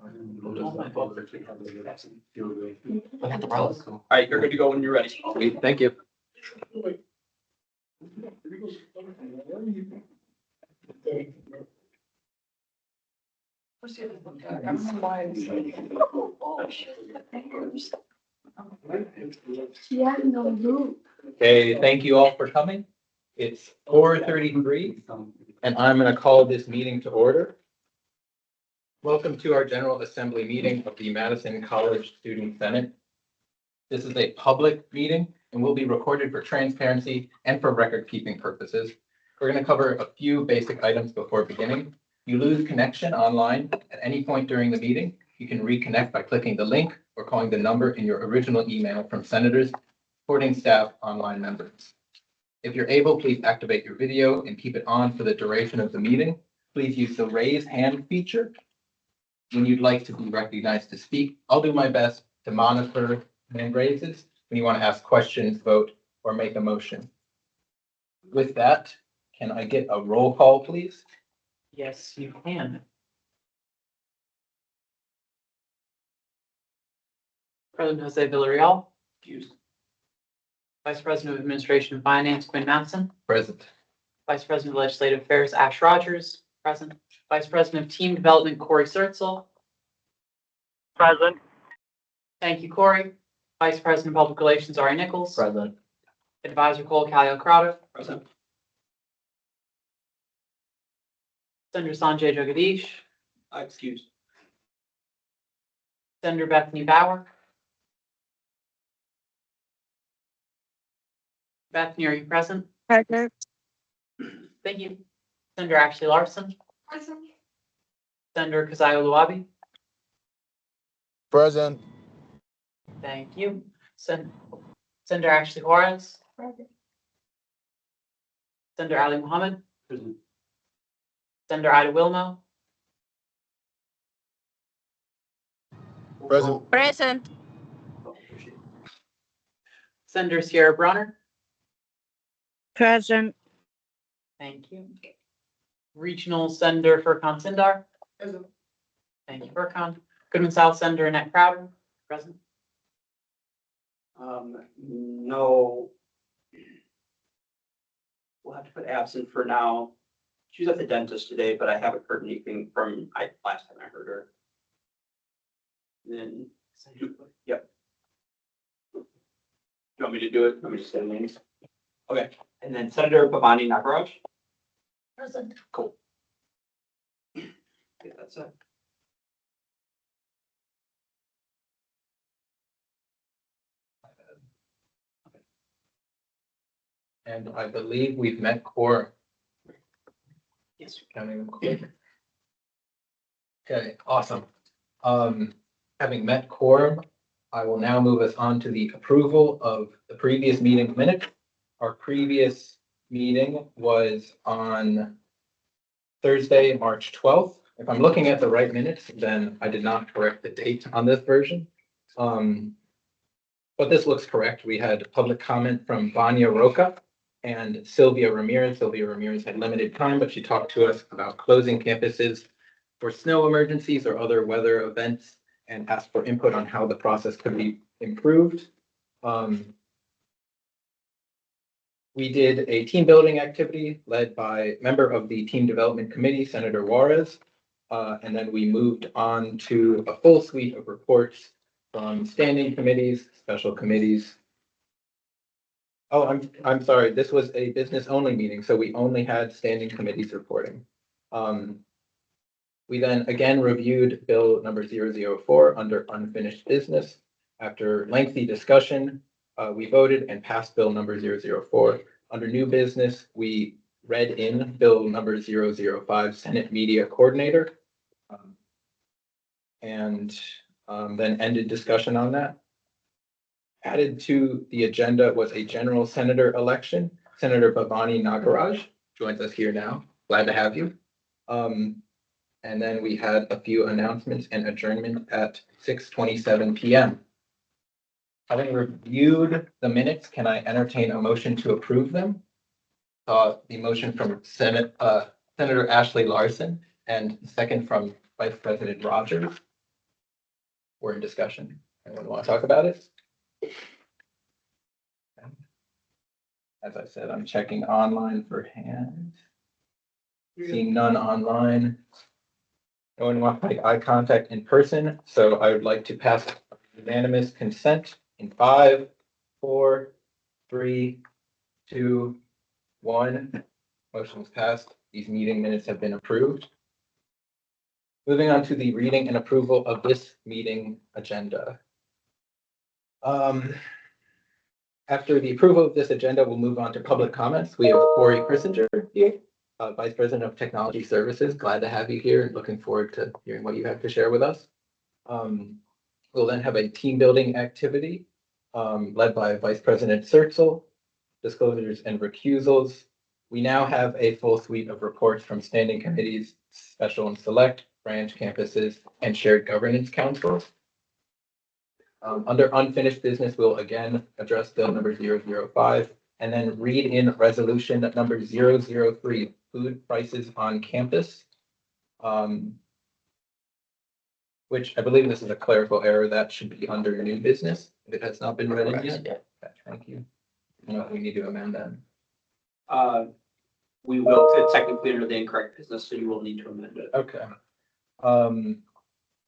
All right, you're good to go when you're ready. Thank you. Yeah, no loop. Okay, thank you all for coming. It's 4:33, and I'm going to call this meeting to order. Welcome to our General Assembly meeting of the Madison College Student Senate. This is a public meeting and will be recorded for transparency and for record-keeping purposes. We're going to cover a few basic items before beginning. You lose connection online at any point during the meeting. You can reconnect by clicking the link or calling the number in your original email from senators, supporting staff, online members. If you're able, please activate your video and keep it on for the duration of the meeting. Please use the raise hand feature when you'd like to be recognized to speak. I'll do my best to monitor hand raises when you want to ask questions, vote, or make a motion. With that, can I get a roll call, please? Yes, you can. President Jose Villarreal. Vice President of Administration and Finance, Quinn Matson. Present. Vice President of Legislative Affairs, Ash Rogers. Present. Vice President of Team Development, Corey Sertzel. Present. Thank you, Corey. Vice President of Public Relations, Ari Nichols. Present. Advisor Cole Calio-Crowder. Present. Senator Sanjay Jagadish. Excused. Senator Bethany Bauer. Bethany, are you present? Present. Thank you. Senator Ashley Larson. Present. Senator Keziah Luabi. Present. Thank you. Senator Ashley Juarez. Present. Senator Ali Mohammed. Present. Senator Ida Wilmo. Present. Present. Senator Sierra Brunner. Present. Thank you. Regional Senator Furkan Sindar. Thank you, Furkan. Goodman South Senator Annette Crowder. Present. No. We'll have to put absent for now. She was at the dentist today, but I haven't heard anything from last time I heard her. Then, yep. Do you want me to do it? Let me just say the names. Okay, and then Senator Bhavani Nagaraj. Present. Cool. Yeah, that's it. And I believe we've met quorum. Yes. Counting. Okay, awesome. Having met quorum, I will now move us on to the approval of the previous meeting minutes. Our previous meeting was on Thursday, March 12th. If I'm looking at the right minutes, then I did not correct the date on this version. But this looks correct. We had public comment from Vanya Roca and Sylvia Ramirez. Sylvia Ramirez had limited time, but she talked to us about closing campuses for snow emergencies or other weather events and asked for input on how the process could be improved. We did a team building activity led by member of the team development committee, Senator Juarez. And then we moved on to a full suite of reports from standing committees, special committees. Oh, I'm sorry. This was a business only meeting, so we only had standing committees reporting. We then again reviewed bill number 004 under unfinished business. After lengthy discussion, we voted and passed bill number 004. Under new business, we read in bill number 005, Senate Media Coordinator. And then ended discussion on that. Added to the agenda was a general senator election. Senator Bhavani Nagaraj joins us here now. Glad to have you. And then we had a few announcements and adjournment at 6:27 p.m. Having reviewed the minutes, can I entertain a motion to approve them? The motion from Senator Ashley Larson and second from Vice President Rogers. We're in discussion. Anyone want to talk about it? As I said, I'm checking online for hands. Seeing none online. No one wants to make eye contact in person, so I would like to pass unanimous consent in 5, 4, 3, 2, 1. Motion is passed. These meeting minutes have been approved. Moving on to the reading and approval of this meeting agenda. After the approval of this agenda, we'll move on to public comments. We have Corey Christinger here, Vice President of Technology Services. Glad to have you here and looking forward to hearing what you have to share with us. We'll then have a team building activity led by Vice President Sertzel, disclosures and recusals. We now have a full suite of reports from standing committees, special and select, branch campuses, and shared governance councils. Under unfinished business, we'll again address bill number 005 and then read in resolution number 003, food prices on campus. Which I believe this is a clerical error that should be under new business if it has not been read in yet. Okay, thank you. I don't know if we need to amend that. We will, it's technically under the incorrect business, so you will need to amend it. Okay.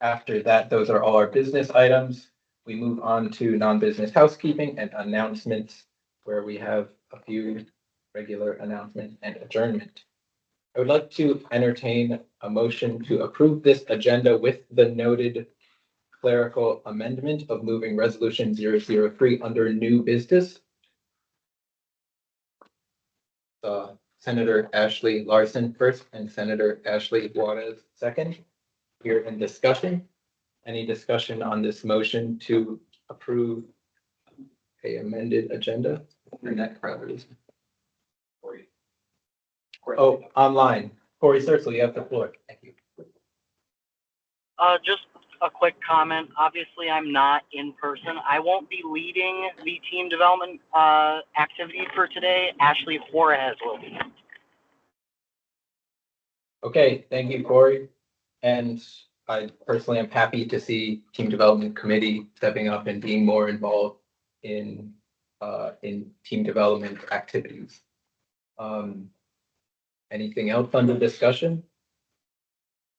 After that, those are all our business items. We move on to non-business housekeeping and announcements, where we have a few regular announcements and adjournment. I would like to entertain a motion to approve this agenda with the noted clerical amendment of moving resolution 003 under new business. Senator Ashley Larson first and Senator Ashley Juarez second. Here in discussion. Any discussion on this motion to approve a amended agenda? Your neck crowd is. Corey. Oh, online. Corey Sertzel, you have the floor. Thank you. Just a quick comment. Obviously, I'm not in person. I won't be leading the team development activity for today. Ashley Juarez will be. Okay, thank you, Corey. And I personally am happy to see Team Development Committee stepping up and being more involved in team development activities. Anything else under discussion?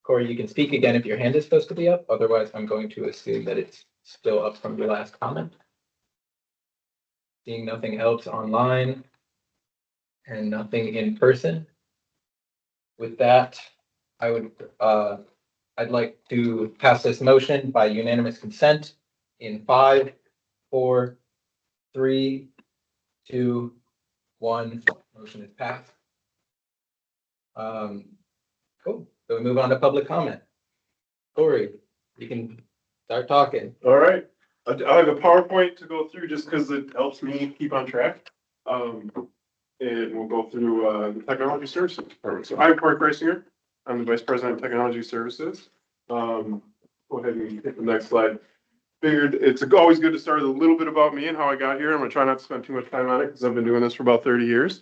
Corey, you can speak again if your hand is supposed to be up. Otherwise, I'm going to assume that it's still up from your last comment. Seeing nothing else online and nothing in person. With that, I'd like to pass this motion by unanimous consent in 5, 4, 3, 2, 1. Motion is passed. Cool. So we move on to public comment. Corey, you can start talking. All right, I have a PowerPoint to go through just because it helps me keep on track. And we'll go through the technology services department. So I'm Corey Preisinger. I'm the Vice President of Technology Services. Go ahead and hit the next slide. Figured it's always good to start with a little bit about me and how I got here. I'm gonna try not to spend too much time on it because I've been doing this for about 30 years.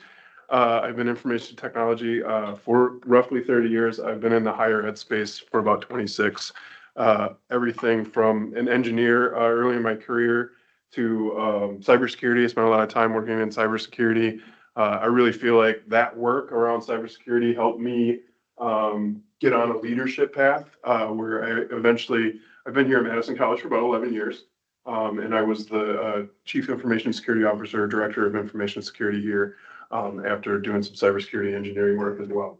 I've been in information technology for roughly 30 years. I've been in the higher ed space for about 26. Everything from an engineer early in my career to cybersecurity. I spent a lot of time working in cybersecurity. I really feel like that work around cybersecurity helped me get on a leadership path where I've been here at Madison College for about 11 years. And I was the Chief Information Security Officer, Director of Information Security here after doing some cybersecurity engineering work as well.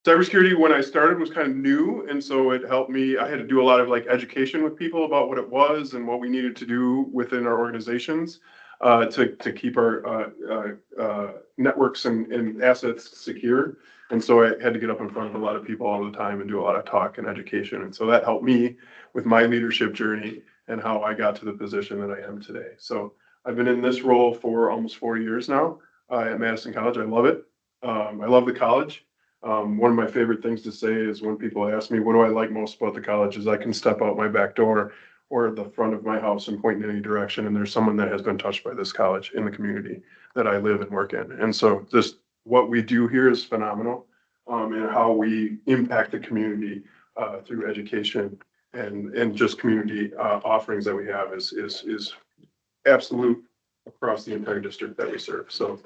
Cybersecurity, when I started, was kind of new, and so it helped me. I had to do a lot of education with people about what it was and what we needed to do within our organizations to keep our networks and assets secure. And so I had to get up in front of a lot of people all the time and do a lot of talk and education. And so that helped me with my leadership journey and how I got to the position that I am today. So I've been in this role for almost 4 years now at Madison College. I love it. I love the college. One of my favorite things to say is when people ask me, what do I like most about the college, is I can step out my back door or the front of my house and point in any direction, and there's someone that has been touched by this college in the community that I live and work in. And so what we do here is phenomenal, and how we impact the community through education and just community, offerings that we have is absolute across the entire district that we serve. So,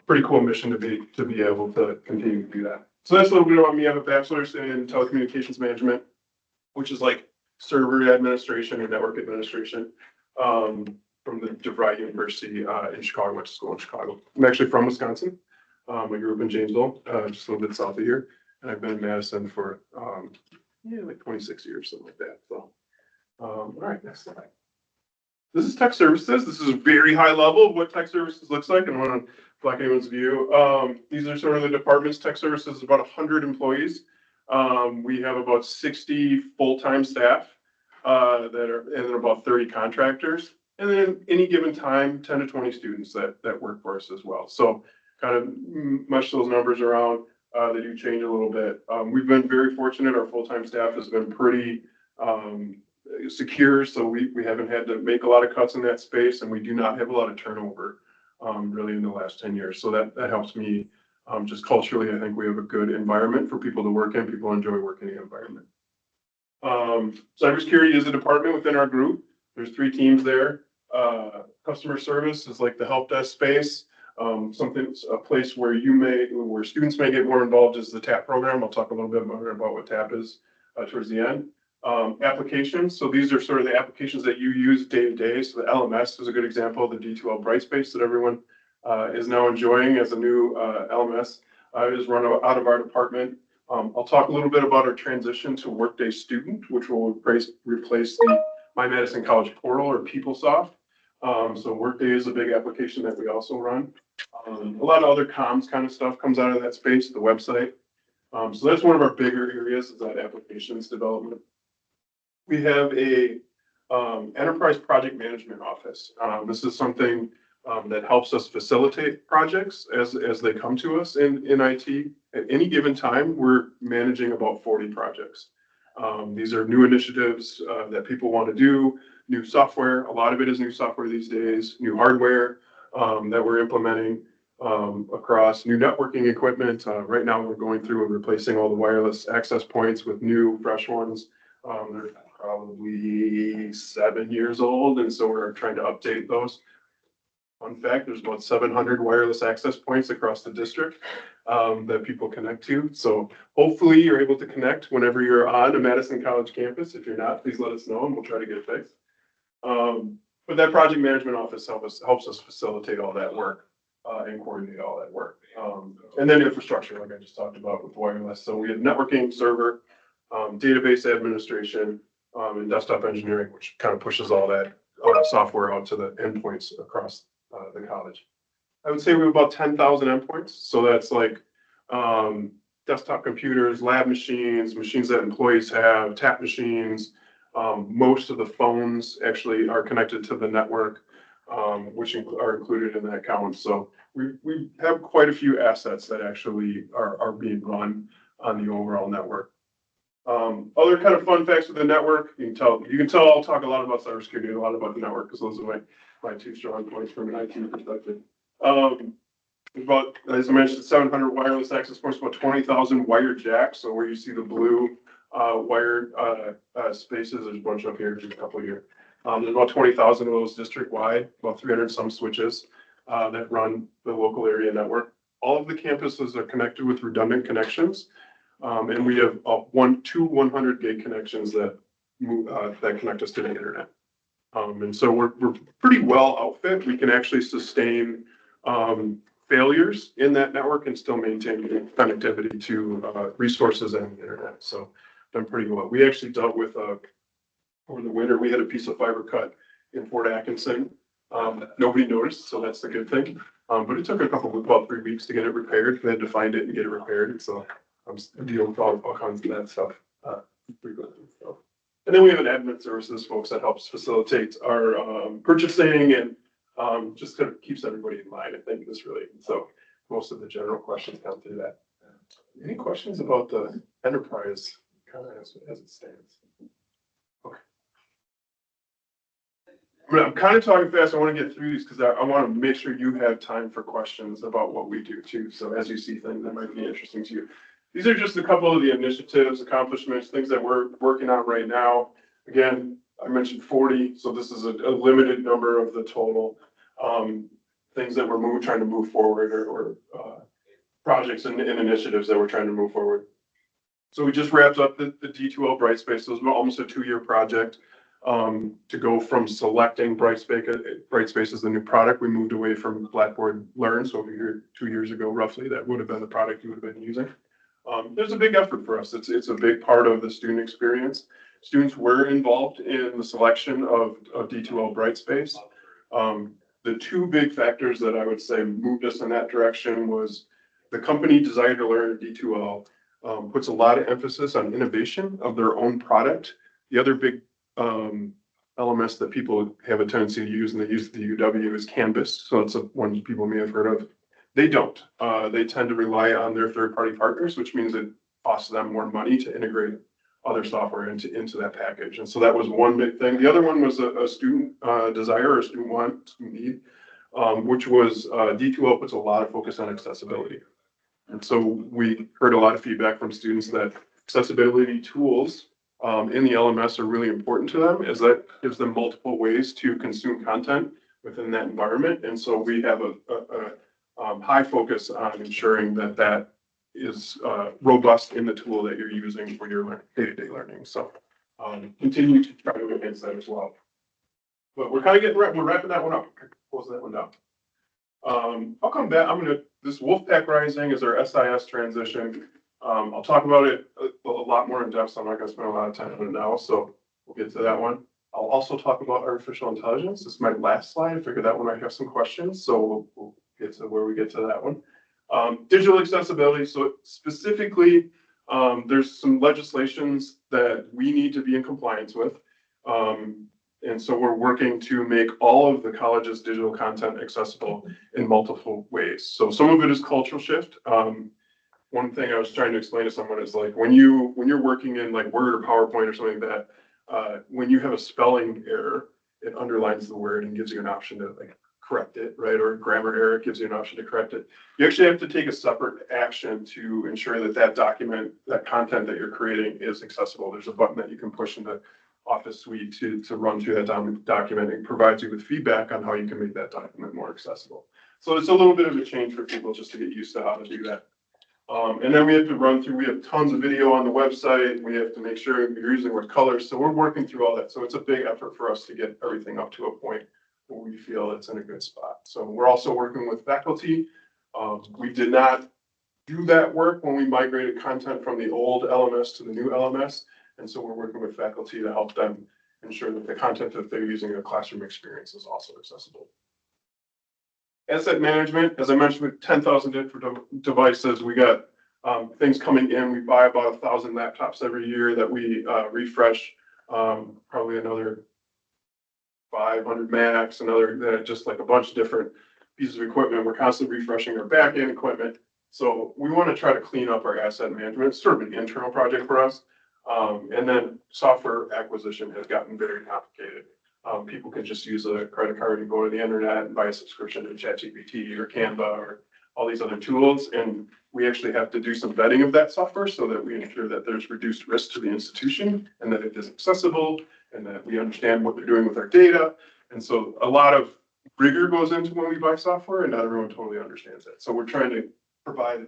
pretty cool mission to be able to continue to do that. So that's a little bit about me. I have a bachelor's in telecommunications management, which is like server administration and network administration, from the DeVry University, in Chicago. I went to school in Chicago. I'm actually from Wisconsin. I grew up in Janesville, just a little bit south of here, and I've been in Madison for, like 26 years, something like that. So, all right, next slide. This is tech services. This is a very high level of what tech services looks like. I don't want to block anyone's view. These are sort of the departments. Tech services is about 100 employees. We have about 60 full-time staff, and then about 30 contractors. And then any given time, 10 to 20 students that work for us as well. So kind of mush those numbers around. They do change a little bit. We've been very fortunate. Our full-time staff has been pretty, secure, so we haven't had to make a lot of cuts in that space, and we do not have a lot of turnover, really in the last 10 years. So that helps me, just culturally. I think we have a good environment for people to work in. People enjoy working in the environment. Cybersecurity is a department within our group. There's 3 teams there. Customer service is like the help desk space. A place where students may get more involved is the TAP program. I'll talk a little bit more about what TAP is towards the end. Applications. So these are sort of the applications that you use day to day. So the LMS is a good example of the D2L Brightspace that everyone is now enjoying as a new LMS is run out of our department. I'll talk a little bit about our transition to Workday Student, which will replace the My Madison College Portal or PeopleSoft. So Workday is a big application that we also run. A lot of other comms kind of stuff comes out of that space, the website. So that's one of our bigger areas, is that applications development. We have a enterprise project management office. This is something that helps us facilitate projects as they come to us in IT. At any given time, we're managing about 40 projects. These are new initiatives that people want to do, new software. A lot of it is new software these days, new hardware that we're implementing across new networking equipment. Right now, we're going through and replacing all the wireless access points with new, fresh ones. They're probably 7 years old, and so we're trying to update those. Fun fact, there's about 700 wireless access points across the district that people connect to. So hopefully you're able to connect whenever you're on a Madison College campus. If you're not, please let us know and we'll try to get it fixed. But that project management office helps us facilitate all that work and coordinate all that work. And then infrastructure, like I just talked about with wireless. So we have networking, server, database administration, and desktop engineering, which kind of pushes all that software out to the endpoints across the college. I would say we have about 10,000 endpoints. So that's like desktop computers, lab machines, machines that employees have, tap machines. Most of the phones actually are connected to the network, which are included in that count. So we have quite a few assets that actually are being run on the overall network. Other kind of fun facts with the network, you can tell I'll talk a lot about cybersecurity, a lot about the network, because those are my 2 strong points from an IT perspective. About, as I mentioned, 700 wireless access points, about 20,000 wired jacks. So where you see the blue wired spaces, there's a bunch up here, there's a couple here. There's about 20,000 of those district-wide, about 300 some switches that run the local area network. All of the campuses are connected with redundant connections. And we have 2 100 gig connections that connect us to the internet. And so we're pretty well outfit. We can actually sustain failures in that network and still maintain connectivity to resources and the internet. So done pretty well. We actually dealt with over the winter, we had a piece of fiber cut in Fort Atkinson. Nobody noticed, so that's the good thing. But it took about 3 weeks to get it repaired. We had to find it and get it repaired. And so I'm dealing with all kinds of that stuff frequently. So. And then we have an admin services folks that helps facilitate our purchasing and just kind of keeps everybody in line. I think is really so. Most of the general questions come through that. Any questions about the enterprise kind of as it stands? Okay. I'm kind of talking fast. I want to get through these because I want to make sure you have time for questions about what we do too. So as you see things that might be interesting to you. these are just a couple of the initiatives, accomplishments, things that we're working on right now. Again, I mentioned 40, so this is a limited number of the total, things that we're trying to move forward or projects and initiatives that we're trying to move forward. So we just wrapped up the D2L Brightspace. So it was almost a 2-year project. To go from selecting Brightspace as the new product, we moved away from Blackboard Learn. So if you're here 2 years ago, roughly, that would have been the product you would have been using. There's a big effort for us. It's a big part of the student experience. Students were involved in the selection of D2L Brightspace. The two big factors that I would say moved us in that direction was the company Desire to Learn at D2L puts a lot of emphasis on innovation of their own product. The other big LMS that people have a tendency to use, and they use the UW, is Canvas. So it's one people may have heard of. They don't. They tend to rely on their third-party partners, which means it costs them more money to integrate other software into that package. And so that was one big thing. The other one was a student desire or student want, student need, which was D2L puts a lot of focus on accessibility. And so we heard a lot of feedback from students that accessibility tools in the LMS are really important to them, as that gives them multiple ways to consume content within that environment. And so we have a high focus on ensuring that that is robust in the tool that you're using for your day-to-day learning. So continue to try to enhance that as well. But we're kind of we're wrapping that one up. Close that one down. I'll come back. This Wolfpack Rising is our SIS transition. I'll talk about it a lot more in depth, so I'm not going to spend a lot of time on it now. So we'll get to that one. I'll also talk about artificial intelligence. This is my last slide. I figured that one might have some questions, so we'll get to where we get to that one. Digital accessibility. So specifically, there's some legislations that we need to be in compliance with. And so we're working to make all of the college's digital content accessible in multiple ways. So some of it is cultural shift. One thing I was trying to explain to someone is like when you're working in like Word or PowerPoint or something like that, when you have a spelling error, it underlines the word and gives you an option to like correct it, right? Or grammar error gives you an option to correct it. You actually have to take a separate action to ensure that that document, that content that you're creating is accessible. There's a button that you can push in the Office suite to run through that document and provides you with feedback on how you can make that document more accessible. So it's a little bit of a change for people just to get used to how to do that. And then we have to run through, we have tons of video on the website. We have to make sure you're using what colors. So we're working through all that. So it's a big effort for us to get everything up to a point where we feel it's in a good spot. So we're also working with faculty. We did not do that work when we migrated content from the old LMS to the new LMS. And so we're working with faculty to help them ensure that the content that they're using in a classroom experience is also accessible. Asset management, as I mentioned, with 10,000 different devices, we got things coming in. We buy about 1,000 laptops every year that we refresh, probably another 500 Macs, just like a bunch of different pieces of equipment. We're constantly refreshing our back-end equipment. So we want to try to clean up our asset management. It's sort of an internal project for us. And then software acquisition has gotten very complicated. People can just use a credit card and go to the internet and buy a subscription to ChatGPT or Canva or all these other tools. And we actually have to do some vetting of that software so that we ensure that there's reduced risk to the institution and that it is accessible and that we understand what they're doing with our data. And so a lot of rigor goes into when we buy software and not everyone totally understands it. So we're trying to provide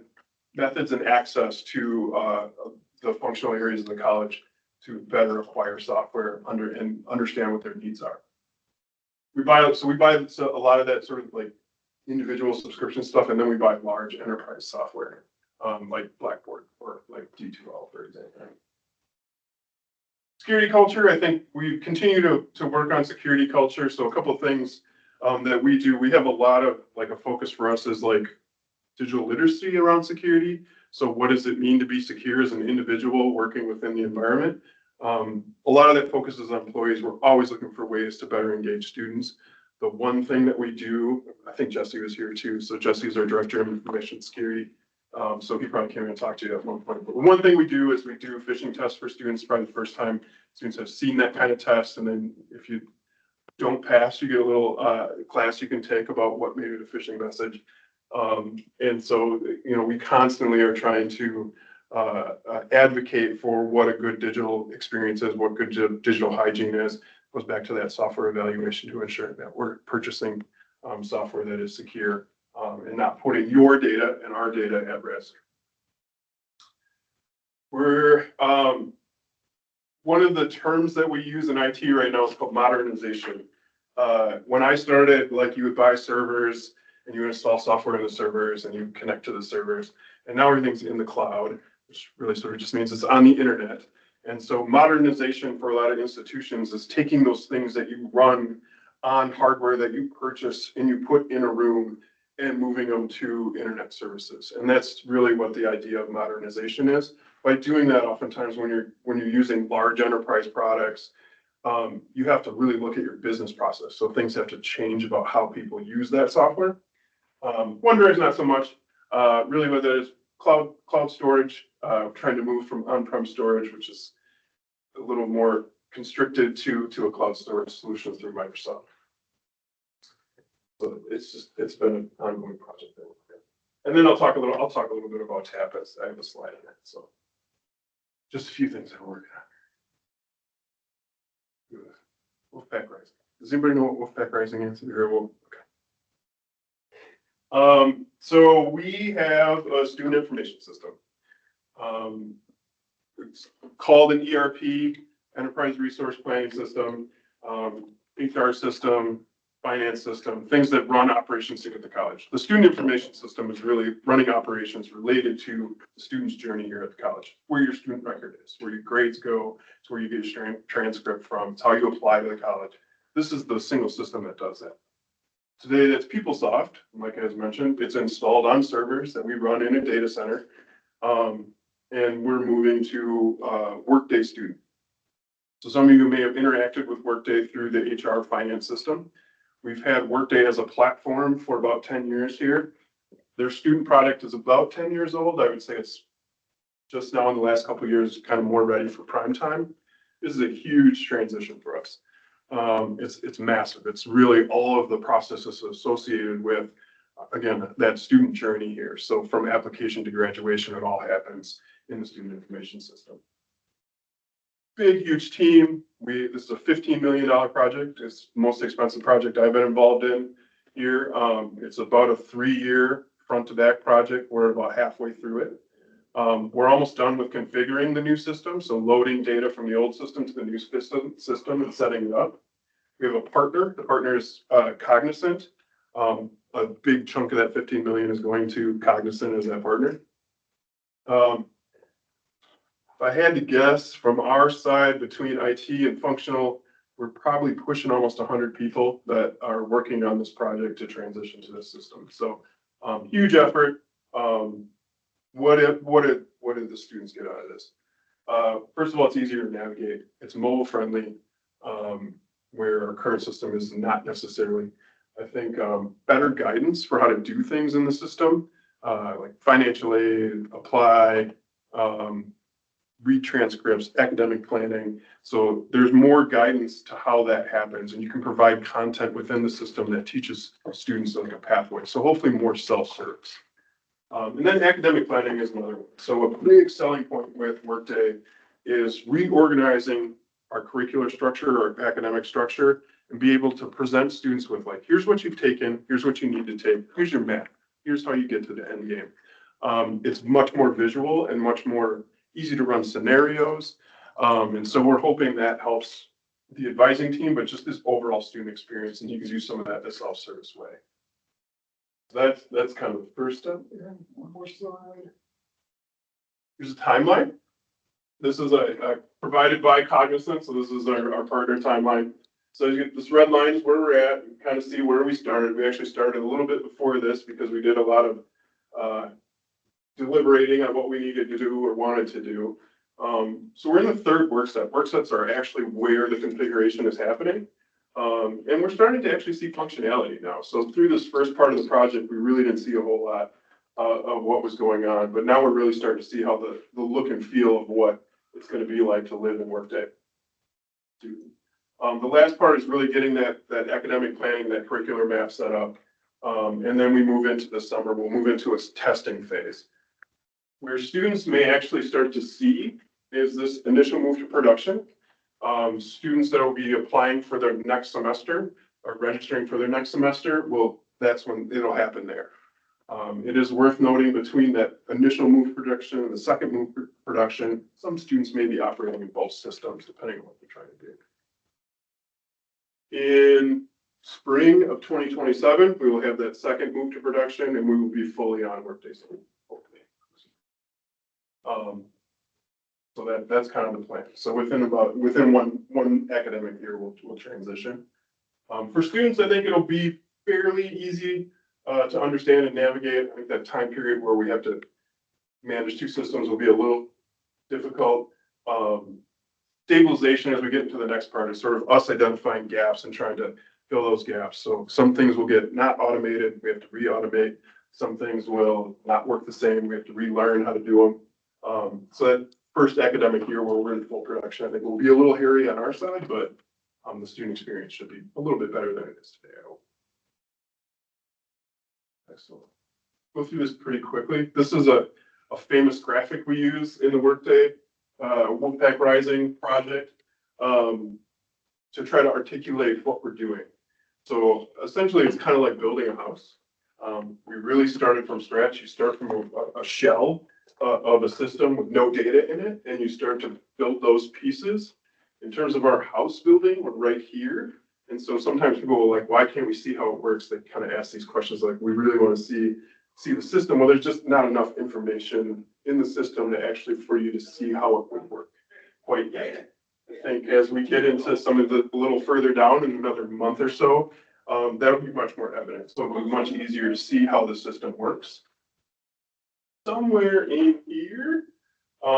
methods and access to the functional areas of the college to better acquire software and understand what their needs are. We buy a lot of that sort of like individual subscription stuff, and then we buy large enterprise software like Blackboard or like D2L, for example. Security culture, I think we continue to work on security culture. So a couple of things that we do, we have a lot of like a focus for us is like digital literacy around security. So what does it mean to be secure as an individual working within the environment? A lot of that focuses on employees. We're always looking for ways to better engage students. The one thing that we do, I think Jesse was here too. So Jesse's our director of information security. So he probably came in and talked to you at one point. But one thing we do is we do phishing tests for students. Probably the first time students have seen that kind of test. And then if you don't pass, you get a little class you can take about what made it a phishing message. And so, we constantly are trying to advocate for what a good digital experience is, what good digital hygiene is. Goes back to that software evaluation to ensure that we're purchasing software that is secure and not putting your data and our data at risk. We're one of the terms that we use in IT right now is called modernization. When I started, like, you would buy servers and you install software in the servers and you connect to the servers, and now everything's in the cloud, which really sort of just means it's on the internet. And so modernization for a lot of institutions is taking those things that you run on hardware that you purchase and you put in a room and moving them to internet services. And that's really what the idea of modernization is. By doing that, oftentimes when you're using large enterprise products, you have to really look at your business process. So things have to change about how people use that software. OneDrive is not so much. Really what that is, cloud storage, trying to move from on-prem storage, which is a little more constricted to a cloud storage solution through Microsoft. So it's been an ongoing project. And then I'll talk a little bit about Tapas. I have a slide on it. So just a few things I'm working on. Wolfpack Rising. Does anybody know what Wolfpack Rising is? Okay. So we have a student information system. It's called an ERP, Enterprise Resource Planning System, HR system, finance system, things that run operations here at the college. The student information system is really running operations related to the student's journey here at the college, where your student record is, where your grades go, it's where you get your transcript from, it's how you apply to the college. This is the single system that does that. Today, that's PeopleSoft. Like I mentioned, it's installed on servers that we run in a data center. And we're moving to Workday Student. So some of you may have interacted with Workday through the HR finance system. We've had Workday as a platform for about 10 years here. Their student product is about 10 years old. I would say it's just now in the last couple of years, kind of more ready for prime time. This is a huge transition for us. It's massive. It's really all of the processes associated with, again, that student journey here. So from application to graduation, it all happens in the student information system. Big, huge team. This is a $15 million project. It's the most expensive project I've been involved in here. It's about a 3-year front to back project. We're about halfway through it. We're almost done with configuring the new system. So loading data from the old system to the new system and setting it up. We have a partner. The partner is Cognizant. A big chunk of that 15 million is going to Cognizant as that partner. If I had to guess from our side between IT and functional, we're probably pushing almost 100 people that are working on this project to transition to this system. So huge effort. What did the students get out of this? First of all, it's easier to navigate. It's mobile friendly, where our current system is not necessarily. I think better guidance for how to do things in the system, like financial aid, apply, read transcripts, academic planning. So there's more guidance to how that happens, and you can provide content within the system that teaches students like a pathway. So hopefully more self-service. And then academic planning is another one. So a big selling point with Workday is reorganizing our curricular structure, our academic structure, and be able to present students with, like, here's what you've taken, here's what you need to take, here's your map, here's how you get to the end game. It's much more visual and much more easy to run scenarios. And so we're hoping that helps the advising team, but just this overall student experience, and you can do some of that the self-service way. So that's kind of the first step. One more slide. Here's a timeline. This is provided by Cognizant, so this is our partner timeline. So you get this red line is where we're at, and kind of see where we started. We actually started a little bit before this because we did a lot of deliberating on what we needed to do or wanted to do. So we're in the third work set. Work sets are actually where the configuration is happening. And we're starting to actually see functionality now. So through this first part of the project, we really didn't see a whole lot of what was going on, but now we're really starting to see how the look and feel of what it's going to be like to live in Workday. The last part is really getting that academic planning, that curricular map set up. And then we move into the summer, we'll move into a testing phase. Where students may actually start to see is this initial move to production. Students that will be applying for their next semester or registering for their next semester, that's when it'll happen there. It is worth noting between that initial move to production and the second move to production, some students may be operating in both systems depending on what they're trying to do. In spring of 2027, we will have that second move to production and we will be fully on Workday. So that's kind of the plan. So within one academic year, we'll transition. For students, I think it'll be fairly easy to understand and navigate. I think that time period where we have to manage two systems will be a little difficult. Stabilization as we get into the next part is sort of us identifying gaps and trying to fill those gaps. So some things will get not automated. We have to re-automate. Some things will not work the same. We have to relearn how to do them. So that first academic year where we're in full production, I think will be a little hairy on our side, but the student experience should be a little bit better than it is today, I hope. Excellent. Go through this pretty quickly. This is a famous graphic we use in the Workday Wolfpack Rising project to try to articulate what we're doing. So essentially, it's kind of like building a house. We really started from scratch. You start from a shell of a system with no data in it, and you start to build those pieces. In terms of our house building, we're right here. And so sometimes people will like, why can't we see how it works? They kind of ask these questions like, we really want to see the system. Well, there's just not enough information in the system to actually for you to see how it would work quite yet. I think as we get into some of the a little further down in another month or so, that'll be much more evident. So it'll be much easier to see how the system works. Somewhere in here,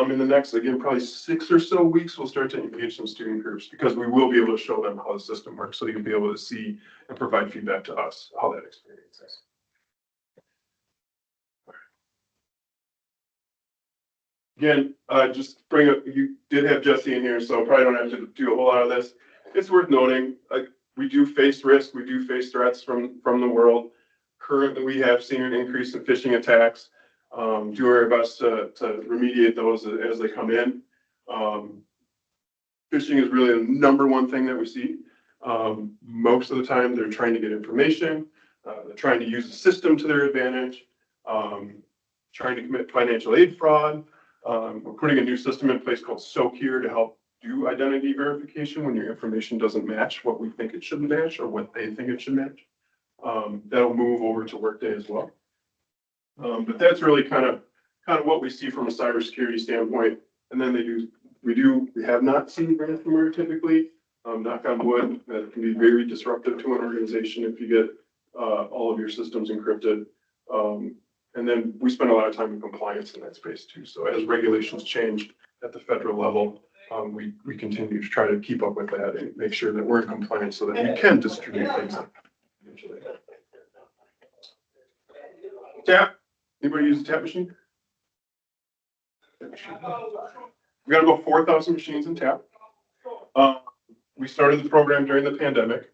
in the next, again, probably 6 or so weeks, we'll start to engage some student groups because we will be able to show them how the system works so they can be able to see and provide feedback to us how that experience is. Again, just bring up, you did have Jesse in here, so probably don't have to do a whole lot of this. It's worth noting, we do face risk, we do face threats from the world. Currently, we have seen an increase in phishing attacks. Do our best to remediate those as they come in. Phishing is really the number one thing that we see. Most of the time, they're trying to get information. They're trying to use the system to their advantage, trying to commit financial aid fraud. We're putting a new system in place called Socure to help do identity verification when your information doesn't match what we think it should match or what they think it should match. That'll move over to Workday as well. But that's really kind of what we see from a cybersecurity standpoint. And then we have not seen ransomware typically. Knock on wood, that can be very disruptive to an organization if you get all of your systems encrypted. And then we spend a lot of time in compliance in that space too. So as regulations change at the federal level, we continue to try to keep up with that and make sure that we're in compliance so that we can distribute things. Tap. Anybody use a tap machine? We got about 4,000 machines in tap. We started the program during the pandemic.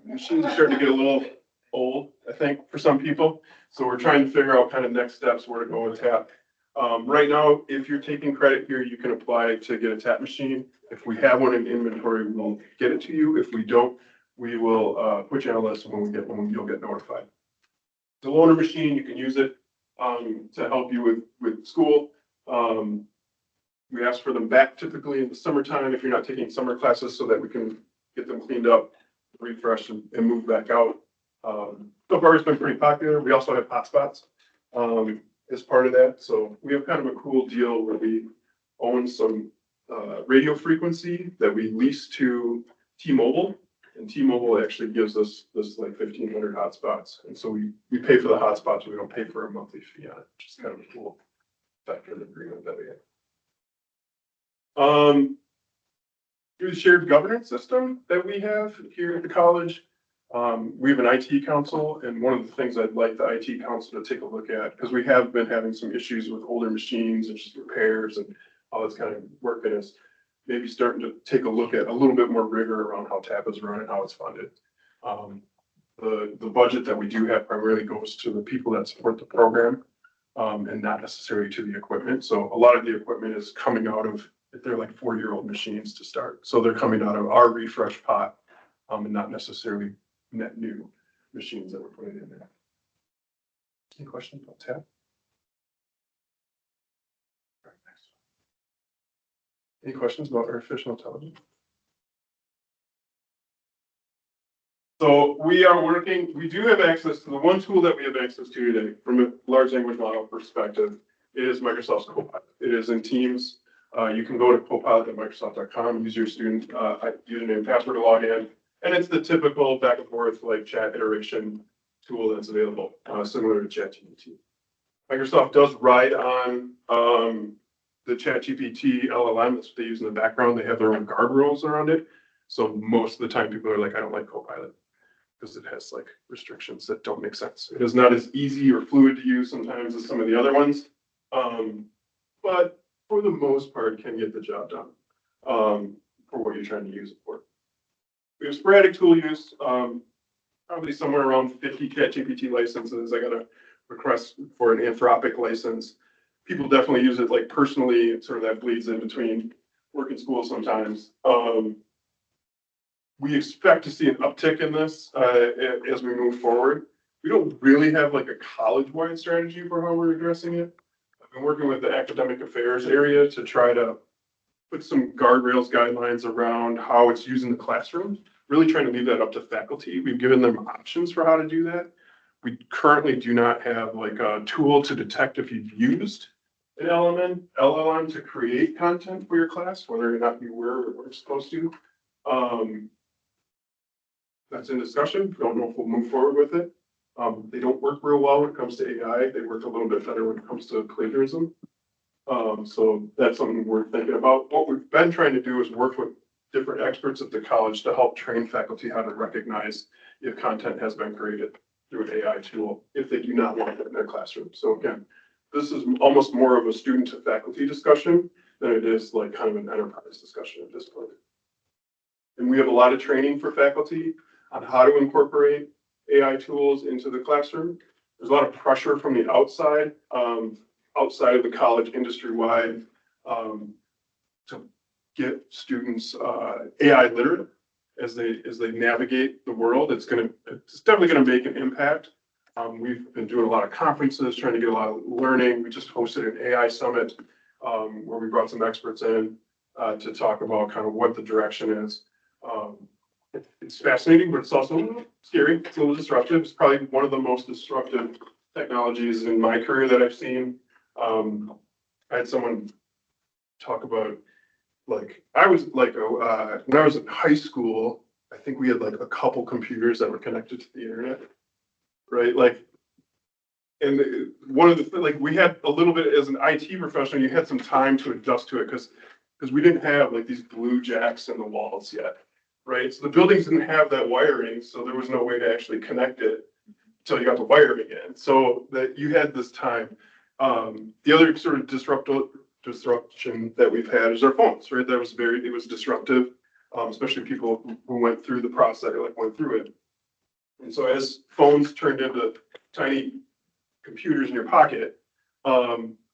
Machines are starting to get a little old, I think, for some people. So we're trying to figure out kind of next steps where to go with tap. Right now, if you're taking credit here, you can apply to get a tap machine. If we have one in inventory, we'll get it to you. If we don't, we will put you on a list, and when we get one, you'll get notified. The loaner machine, you can use it to help you with school. We ask for them back typically in the summertime if you're not taking summer classes so that we can get them cleaned up, refreshed, and move back out. So far, it's been pretty popular. We also have hotspots as part of that. So we have kind of a cool deal where we own some radio frequency that we lease to T-Mobile. And T-Mobile actually gives us this like 1,500 hotspots. And so we pay for the hotspots. We don't pay for a monthly fee on it, which is kind of a cool factor of the agreement that we have. Through the shared governance system that we have here at the college, we have an IT council. And one of the things I'd like the IT council to take a look at, because we have been having some issues with older machines and just repairs and all this kind of working, is maybe starting to take a look at a little bit more rigor around how TAP is run and how it's funded. the budget that we do have primarily goes to the people that support the program, and not necessarily to the equipment. So a lot of the equipment is coming out of, they're like 4-year-old machines to start. So they're coming out of our refresh pot, and not necessarily net new machines that we're putting in there. Any questions about tab? All right, next. Any questions about artificial intelligence? So we are working, we do have access to the one tool that we have access to today from a large language model perspective is Microsoft's Copilot. It is in Teams. You can go to copilot.microsoft.com, use your student username and password to log in. And it's the typical back and forth like chat iteration tool that's available, similar to ChatGPT. Microsoft does ride on the ChatGPT LLM. That's what they use in the background. They have their own guardrails around it. So most of the time people are like, I don't like Copilot, because it has like restrictions that don't make sense. It is not as easy or fluid to use sometimes as some of the other ones. But for the most part can get the job done for what you're trying to use it for. We have sporadic tool use, probably somewhere around 50 ChatGPT licenses. I got a request for an Anthropic license. People definitely use it like personally, sort of that bleeds in between work and school sometimes. We expect to see an uptick in this as we move forward. We don't really have like a college-wide strategy for how we're addressing it. I've been working with the academic affairs area to try to put some guardrails, guidelines around how it's used in the classroom, really trying to leave that up to faculty. We've given them options for how to do that. We currently do not have like a tool to detect if you've used an LLM to create content for your class, whether or not you were or weren't supposed to. That's in discussion. Don't know if we'll move forward with it. They don't work real well when it comes to AI. They work a little bit better when it comes to plagiarism. So that's something we're thinking about. What we've been trying to do is work with different experts at the college to help train faculty how to recognize if content has been created through an AI tool, if they do not want it in their classroom. So again, this is almost more of a student to faculty discussion than it is like kind of an enterprise discussion at this point. And we have a lot of training for faculty on how to incorporate AI tools into the classroom. There's a lot of pressure from the outside, outside of the college industry-wide, to get students AI literate as they navigate the world. It's definitely gonna make an impact. We've been doing a lot of conferences, trying to get a lot of learning. We just hosted an AI summit where we brought some experts in to talk about kind of what the direction is. It's fascinating, but it's also scary. It's a little disruptive. It's probably one of the most disruptive technologies in my career that I've seen. I had someone talk about, like, I was like, when I was in high school, I think we had like a couple computers that were connected to the internet, right? Like, and one of the, like, we had a little bit as an IT professional, you had some time to adjust to it because we didn't have like these blue jacks in the walls yet. Right, so the buildings didn't have that wiring, so there was no way to actually connect it until you got the wiring in. So that you had this time. The other sort of disruption that we've had is our phones, right? It was disruptive, especially people who went through the process, like went through it. And so as phones turned into tiny computers in your pocket,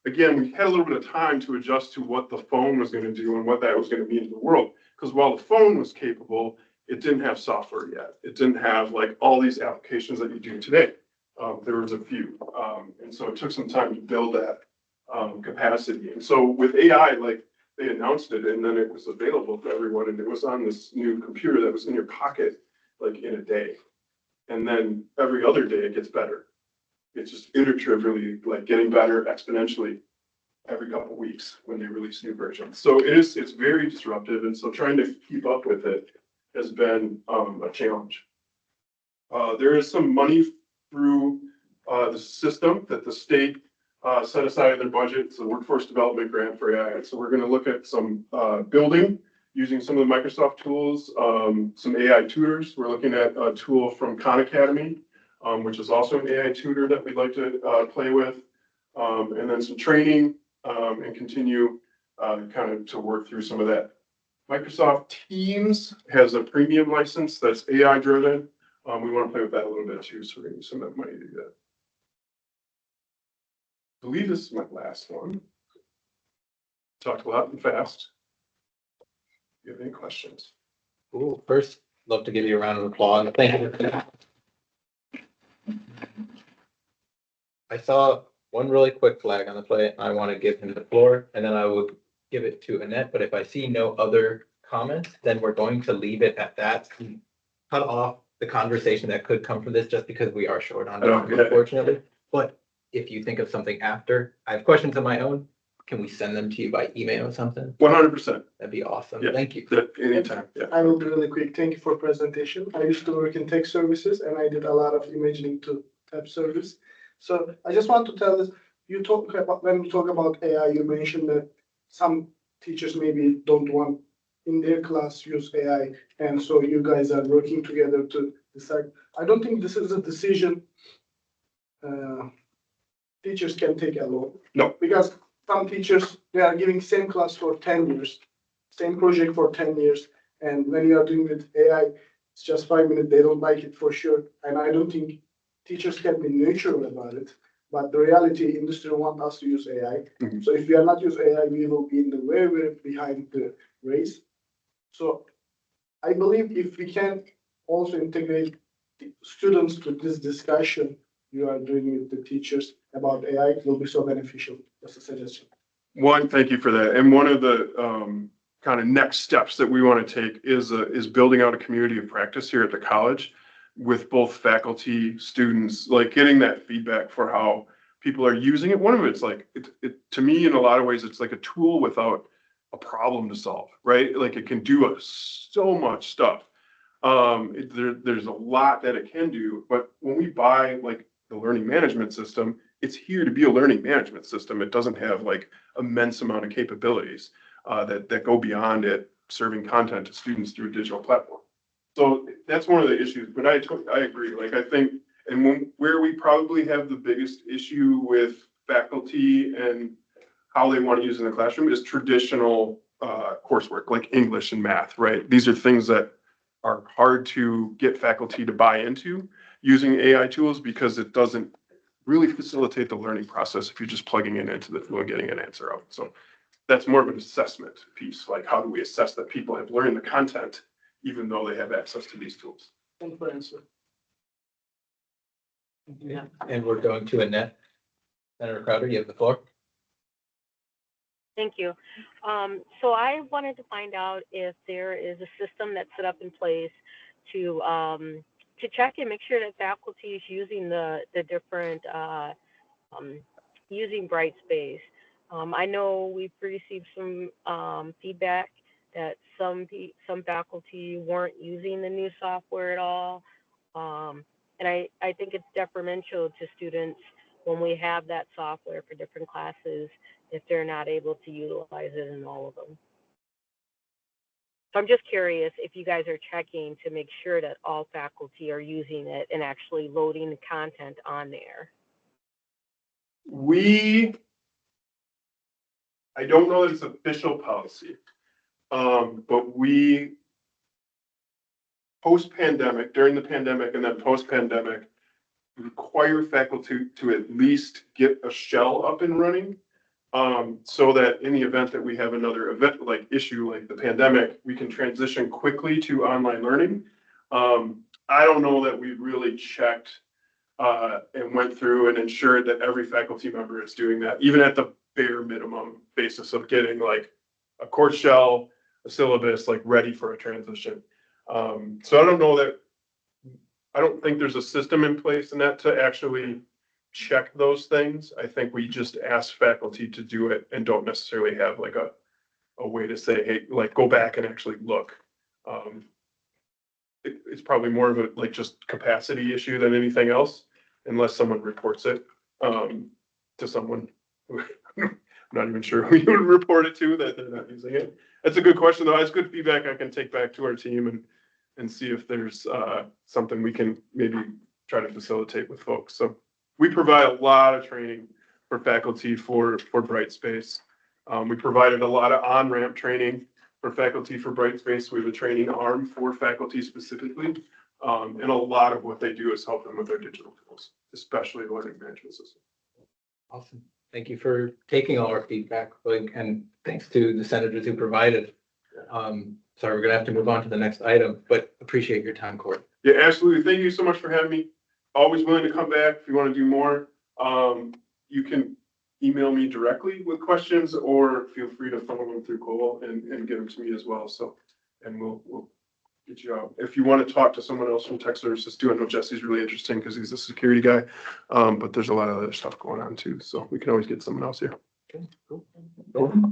again, we had a little bit of time to adjust to what the phone was going to do and what that was going to mean to the world. Because while the phone was capable, it didn't have software yet. It didn't have like all these applications that you do today. There was a few. And so it took some time to build that capacity. And so with AI, like they announced it and then it was available for everyone. And it was on this new computer that was in your pocket, like in a day. And then every other day it gets better. It's just iteratively like getting better exponentially every couple of weeks when they release new versions. So it's very disruptive. And so trying to keep up with it has been a challenge. There is some money through the system that the state set aside in their budget. It's a workforce development grant for AI. So we're going to look at some building using some of the Microsoft tools, some AI tutors. We're looking at a tool from Khan Academy, which is also an AI tutor that we'd like to play with. And then some training and continue kind of to work through some of that. Microsoft Teams has a premium license that's AI driven. We want to play with that a little bit too, so we're gonna use some of that money to do that. I believe this is my last one. Talked a lot and fast. Do you have any questions? Cool. First, love to give you a round of applause. Thank you. I saw one really quick flag on the plate. I want to give him the floor and then I will give it to Annette. But if I see no other comments, then we're going to leave it at that. Cut off the conversation that could come from this just because we are short on time, Okay. unfortunately. But if you think of something after, I have questions of my own. Can we send them to you by email or something? 100%. That'd be awesome. Yeah. Thank you. Anytime, yeah. I will be really quick. Thank you for presentation. I used to work in tech services and I did a lot of imaging to type service. So I just want to tell this, you talk about, when we talk about AI, you mentioned that some teachers maybe don't want in their class use AI. And so you guys are working together to decide. I don't think this is a decision teachers can take alone. No. Because some teachers, they are giving same class for 10 years, same project for 10 years. And when you are doing with AI, it's just 5 minutes, they don't like it for sure. And I don't think teachers can be neutral about it. But the reality, industry want us to use AI. Mhm. So if we are not use AI, we will be in the very, very behind the race. So I believe if we can also integrate the students to this discussion you are doing with the teachers about AI, it will be so beneficial. That's a suggestion. One, thank you for that. And one of the kind of next steps that we want to take is building out a community of practice here at the college with both faculty, students, like getting that feedback for how people are using it. One of it's like, to me, in a lot of ways, it's like a tool without a problem to solve, right? Like it can do so much stuff. There's a lot that it can do, but when we buy like the learning management system, it's here to be a learning management system. It doesn't have like immense amount of capabilities that go beyond it serving content to students through a digital platform. So that's one of the issues, but I agree. Like I think, and where we probably have the biggest issue with faculty and how they want to use it in the classroom is traditional coursework, like English and math, right? These are things that are hard to get faculty to buy into using AI tools because it doesn't really facilitate the learning process if you're just plugging it into the tool and getting an answer out. So that's more of an assessment piece, like how do we assess that people have learned the content even though they have access to these tools? Thank you for answer. Yeah. And we're going to Annette. Senator Crowder, you have the floor. Thank you. So I wanted to find out if there is a system that's set up in place to check and make sure that faculty is using the different using Brightspace. I know we've received some feedback that some faculty weren't using the new software at all, and I think it's detrimental to students when we have that software for different classes if they're not able to utilize it in all of them. So I'm just curious if you guys are checking to make sure that all faculty are using it and actually loading the content on there. I don't know that it's official policy, but we, post-pandemic, during the pandemic and then post-pandemic, require faculty to at least get a shell up and running. So that in the event that we have another event like issue like the pandemic, we can transition quickly to online learning. I don't know that we really checked and went through and ensured that every faculty member is doing that, even at the bare minimum basis of getting like a course shell, a syllabus, like ready for a transition. So I don't think there's a system in place in that to actually check those things. I think we just ask faculty to do it and don't necessarily have like a way to say, hey, like go back and actually look. It's probably more of a like just capacity issue than anything else, unless someone reports it to someone who I'm not even sure who you would report it to that they're not using it. That's a good question though. It's good feedback I can take back to our team and see if there's something we can maybe try to facilitate with folks. So we provide a lot of training for faculty for Brightspace. We provided a lot of on-ramp training for faculty for Brightspace. We have a training arm for faculty specifically And a lot of what they do is help them with their digital tools, especially learning management system. Awesome. Thank you for taking all our feedback, and thanks to the senators who provided. Sorry, we're gonna have to move on to the next item, but appreciate your time, Corey. Yeah, absolutely. Thank you so much for having me. Always willing to come back if you want to do more. You can email me directly with questions or feel free to funnel them through Cole and get them to me as well. So, and we'll get you out. If you want to talk to someone else from tech services too, I know Jesse's really interesting because he's a security guy. But there's a lot of other stuff going on too. So we can always get someone else here. Okay, cool.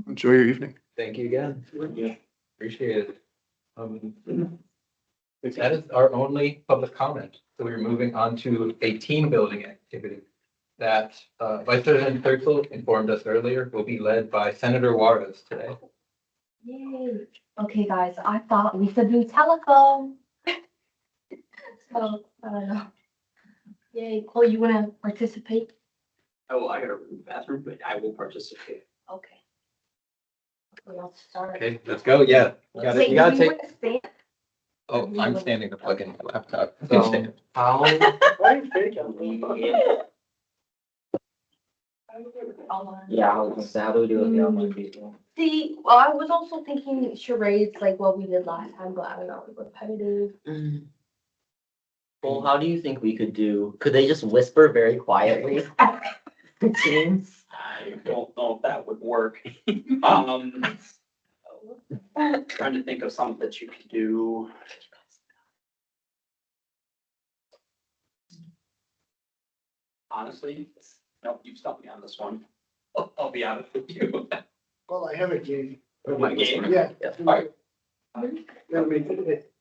Enjoy your evening. Thank you again. Yeah. Appreciate it. That is our only public comment. So we're moving on to a team building activity that Vice President Thurzel informed us earlier will be led by Senator Juarez today. Yay. Okay, guys, I thought we could do telephone. So, I don't know. Yay, Cole, you wanna participate? Oh, I gotta go to the bathroom, but I will participate. Okay. Okay, I'll start. Okay, let's go. Yeah, you gotta, Wait, you gotta do we take, wanna stand? oh, I'm standing to plug in my laptop. You So- can stand. Why are you faking? Yeah, I was gonna say, how do we do it with the online people? See, well, I was also thinking charades like what we did last time, but I don't know, repetitive. Well, how do you think we could do, could they just whisper very quietly? Teams? I don't know if that would work. Trying to think of something that you could do. Honestly, no, you've stumped me on this one. I'll be honest with you. Well, I have a game. My game. Yeah. Alright. Let me do it.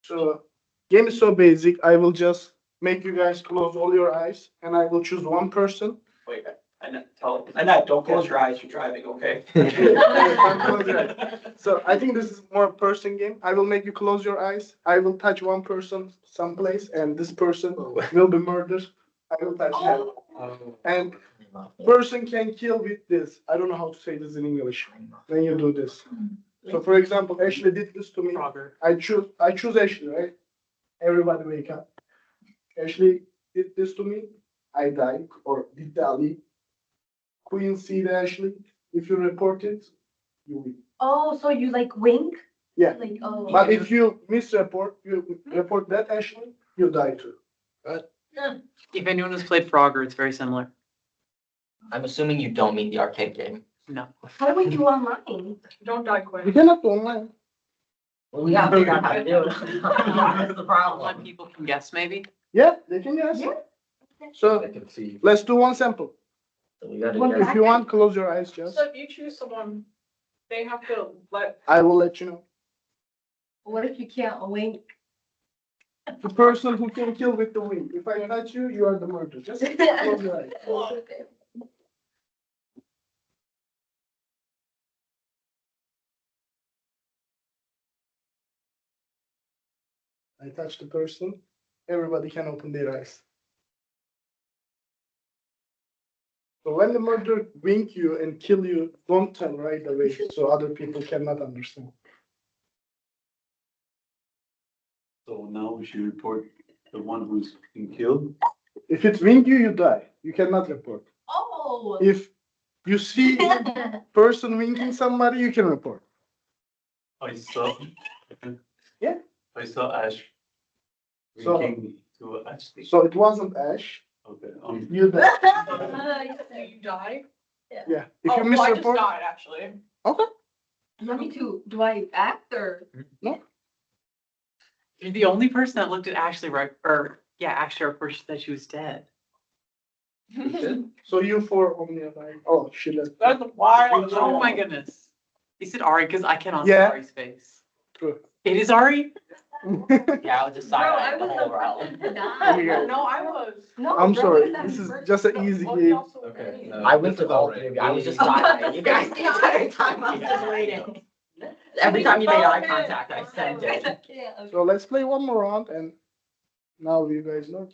So, game is so basic. I will just make you guys close all your eyes and I will choose one person. Wait, don't close your eyes, you're driving, okay? So I think this is more a person game. I will make you close your eyes. I will touch one person someplace and this person will be murdered. I will touch him. And person can kill with this. I don't know how to say this in English when you do this. So for example, Ashley did this to me. I choose Ashley, right? Everybody wake up. Ashley did this to me. I die or did Ali. Queen see the Ashley. If you report it, you win. Oh, so you like wink? Yeah. Like, oh. But if you misreport, you report that Ashley, you die too. If anyone has played Frogger, it's very similar. I'm assuming you don't mean the arcade game. No. How do we do online? Don't die You quick. cannot do online. Well, we gotta figure out how to do it. That's the Let problem. people can guess maybe. Yeah, they can guess. Yeah. So I can see. let's do one sample. So we gotta Well, guess. If you want, close your eyes, just. So if you choose someone, they have to let, I will let you know. What if you can't wink? The person who can kill with the wing. If I touch you, you are the murderer. Just close your eyes. I touch the person. Everybody can open their eyes. So when the murderer wink you and kill you, don't tell right away so other people cannot understand. So now we should report the one who's been killed. If it wink you, you die. You cannot report. Oh. If you see person winking somebody, you can report. I saw. Yeah. I saw Ash. So- Winking to Ashley. So it wasn't Ash. Okay, You die. do you die? Yeah. If Oh, you well, I just misreport, died, actually. Me too. Do I act or? You're the only person that looked at Ashley right, or yeah, Ashley reported that she was dead. so you four only alive. Oh, she left. That's wild. Oh my goodness. You said Ari because I cannot Yeah. see Ari's face. True. It is Ari? Yeah, I was just silent the whole round. No, I was. No. I'm bro, sorry. that's This is first. just an easy Well, he game. also- Okay. I went to all three of you. I was just silent. You guys, the entire time I was just waiting. Every time you made eye contact, I sent it. Yeah. So let's play one more round and now you guys know.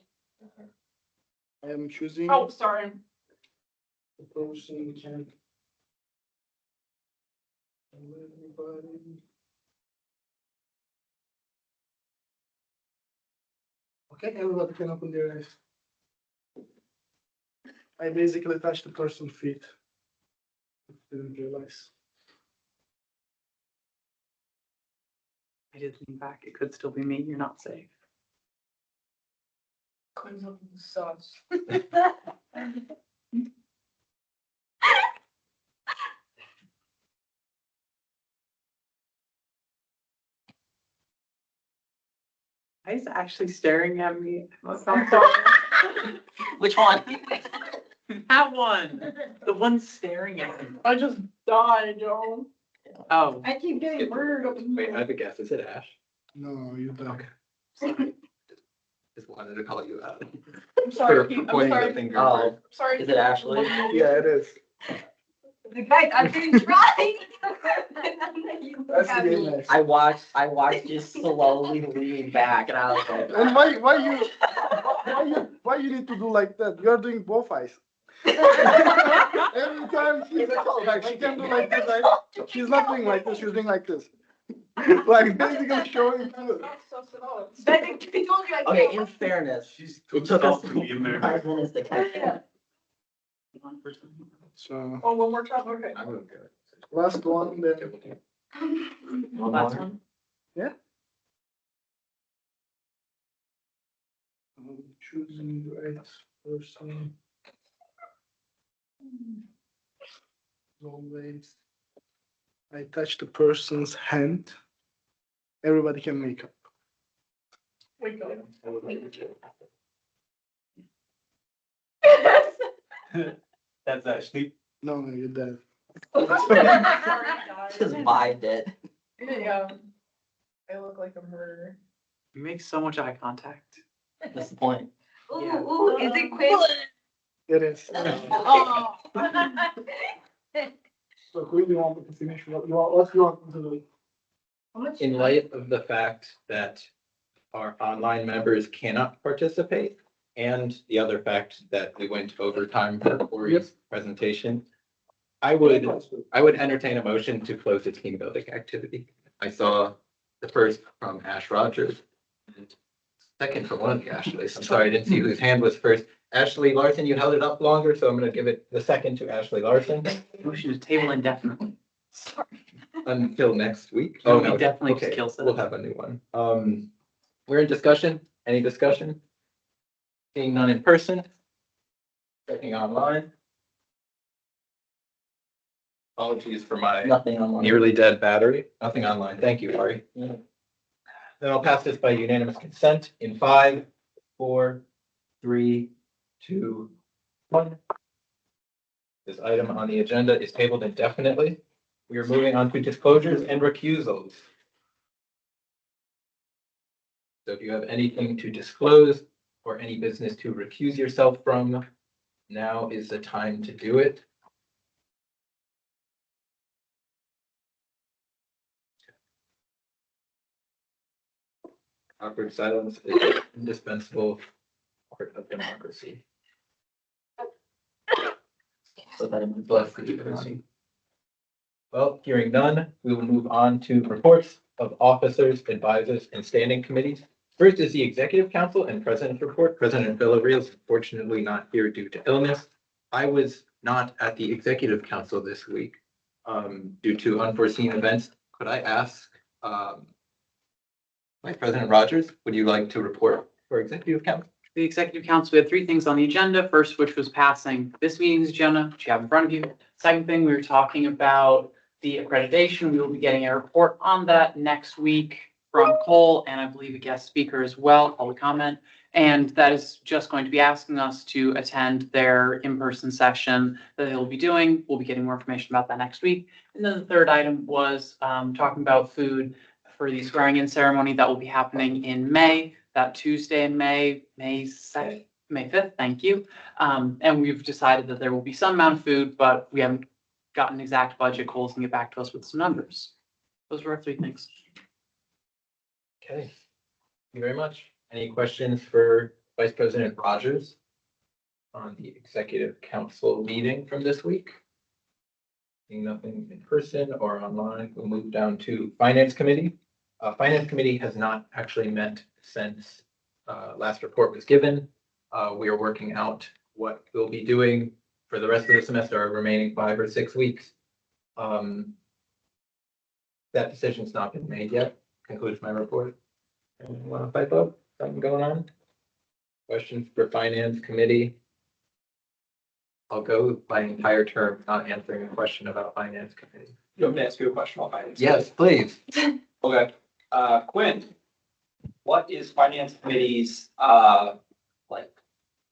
I am choosing Oh, sorry. the person can. Everybody. Okay, everybody can open their eyes. I basically touched the person's feet. Didn't realize. I did lean back. It could still be me. You're not safe. Comes up with the sauce. He's actually staring at me. I'm sorry. Which one? That one. The one staring at me. I just died, Joe. Oh, I keep getting murdered up in Wait, I here. have a guess. Is it Ash? No, you don't. Okay. Sorry. Just wanted to call you out. I'm sorry, For Keith. I'm pointing the sorry. finger. Oh. I'm sorry. Is it Ashley? Yeah, it is. Guys, I've been trying. That's the game, guys. I watched you slowly lean back and I was like. And why you need to do like that? You're doing both eyes. Every time she's like, she can do like this, right? She's not doing like this, she's doing like this. Like basically showing through. Okay, in fairness, She's it took us to be in there. 5 minutes to catch up. So Oh, one more time, okay. I wouldn't go. last one, then well, that's one. choosing the right person. Always. I touch the person's hand. Everybody can make up. Wait, go. That's Ashley. No, no, you're dead. Just vibed it. Yeah. I look like a murderer. You make so much eye contact. That's the point. Yeah. Ooh, is it quick? It is. Oh. So who do you want me to finish? What you want to do? How much In time? light of the fact that our online members cannot participate and the other fact that we went over time for Corey's presentation, I would entertain a motion to close the team building activity. I saw the first from Ash Rogers and second from one of the Ashleys. I'm sorry, I didn't see whose hand was first. Ashley Larson, you held it up longer, so I'm going to give it the second to Ashley Larson Motion to table indefinitely. until next week. No, Oh, we no, definitely just okay, kills it. we'll have a new one. We're in discussion. Any discussion? Seeing none in person? Checking online? Apologies for my Nothing on one. nearly dead battery. Nothing online. Thank you, Ari. Yeah. Then I'll pass this by unanimous consent in 5, 4, 3, 2, 1. This item on the agenda is tabled indefinitely. We are moving on to disclosures and recusals. So if you have anything to disclose or any business to recuse yourself from, now is the time to do it. Awkward silence is an indispensable part of democracy. So that it Bless you. Well, hearing none, we will move on to reports of officers, advisors, and standing committees. First is the Executive Council and President's report. President Villarreal is unfortunately not here due to illness. I was not at the Executive Council this week due to unforeseen events. Could I ask Vice President Rogers, would you like to report for Executive Council? The executive council, we had 3 things on the agenda. First, which was passing this meeting's agenda, which you have in front of you. Second thing, we were talking about the accreditation. We will be getting a report on that next week from Cole, and I believe a guest speaker as well, public comment. And that is just going to be asking us to attend their in-person session that they'll be doing. We'll be getting more information about that next week. And then the third item was talking about food for the swearing-in ceremony that will be happening in May. That Tuesday in May 5th, thank you. And we've decided that there will be some amount of food, but we haven't gotten exact budget. Cole's can get back to us with some numbers. Those were our 3 things. Okay, thank you very much. Any questions for Vice President Rogers on the Executive Council meeting from this week? Seeing nothing in person or online, we'll move down to Finance Committee. Finance Committee has not actually met since last report was given. We are working out what we'll be doing for the rest of the semester, our remaining 5 or 6 weeks. That decision's not been made yet. Concludes my report. Anyone want to pipe up? Something going on? Questions for finance committee? I'll go by entire term, not answering a question about finance committee. You want me to ask you a question about finance? Yes, please. Okay, Quinn, what is finance committee's, like,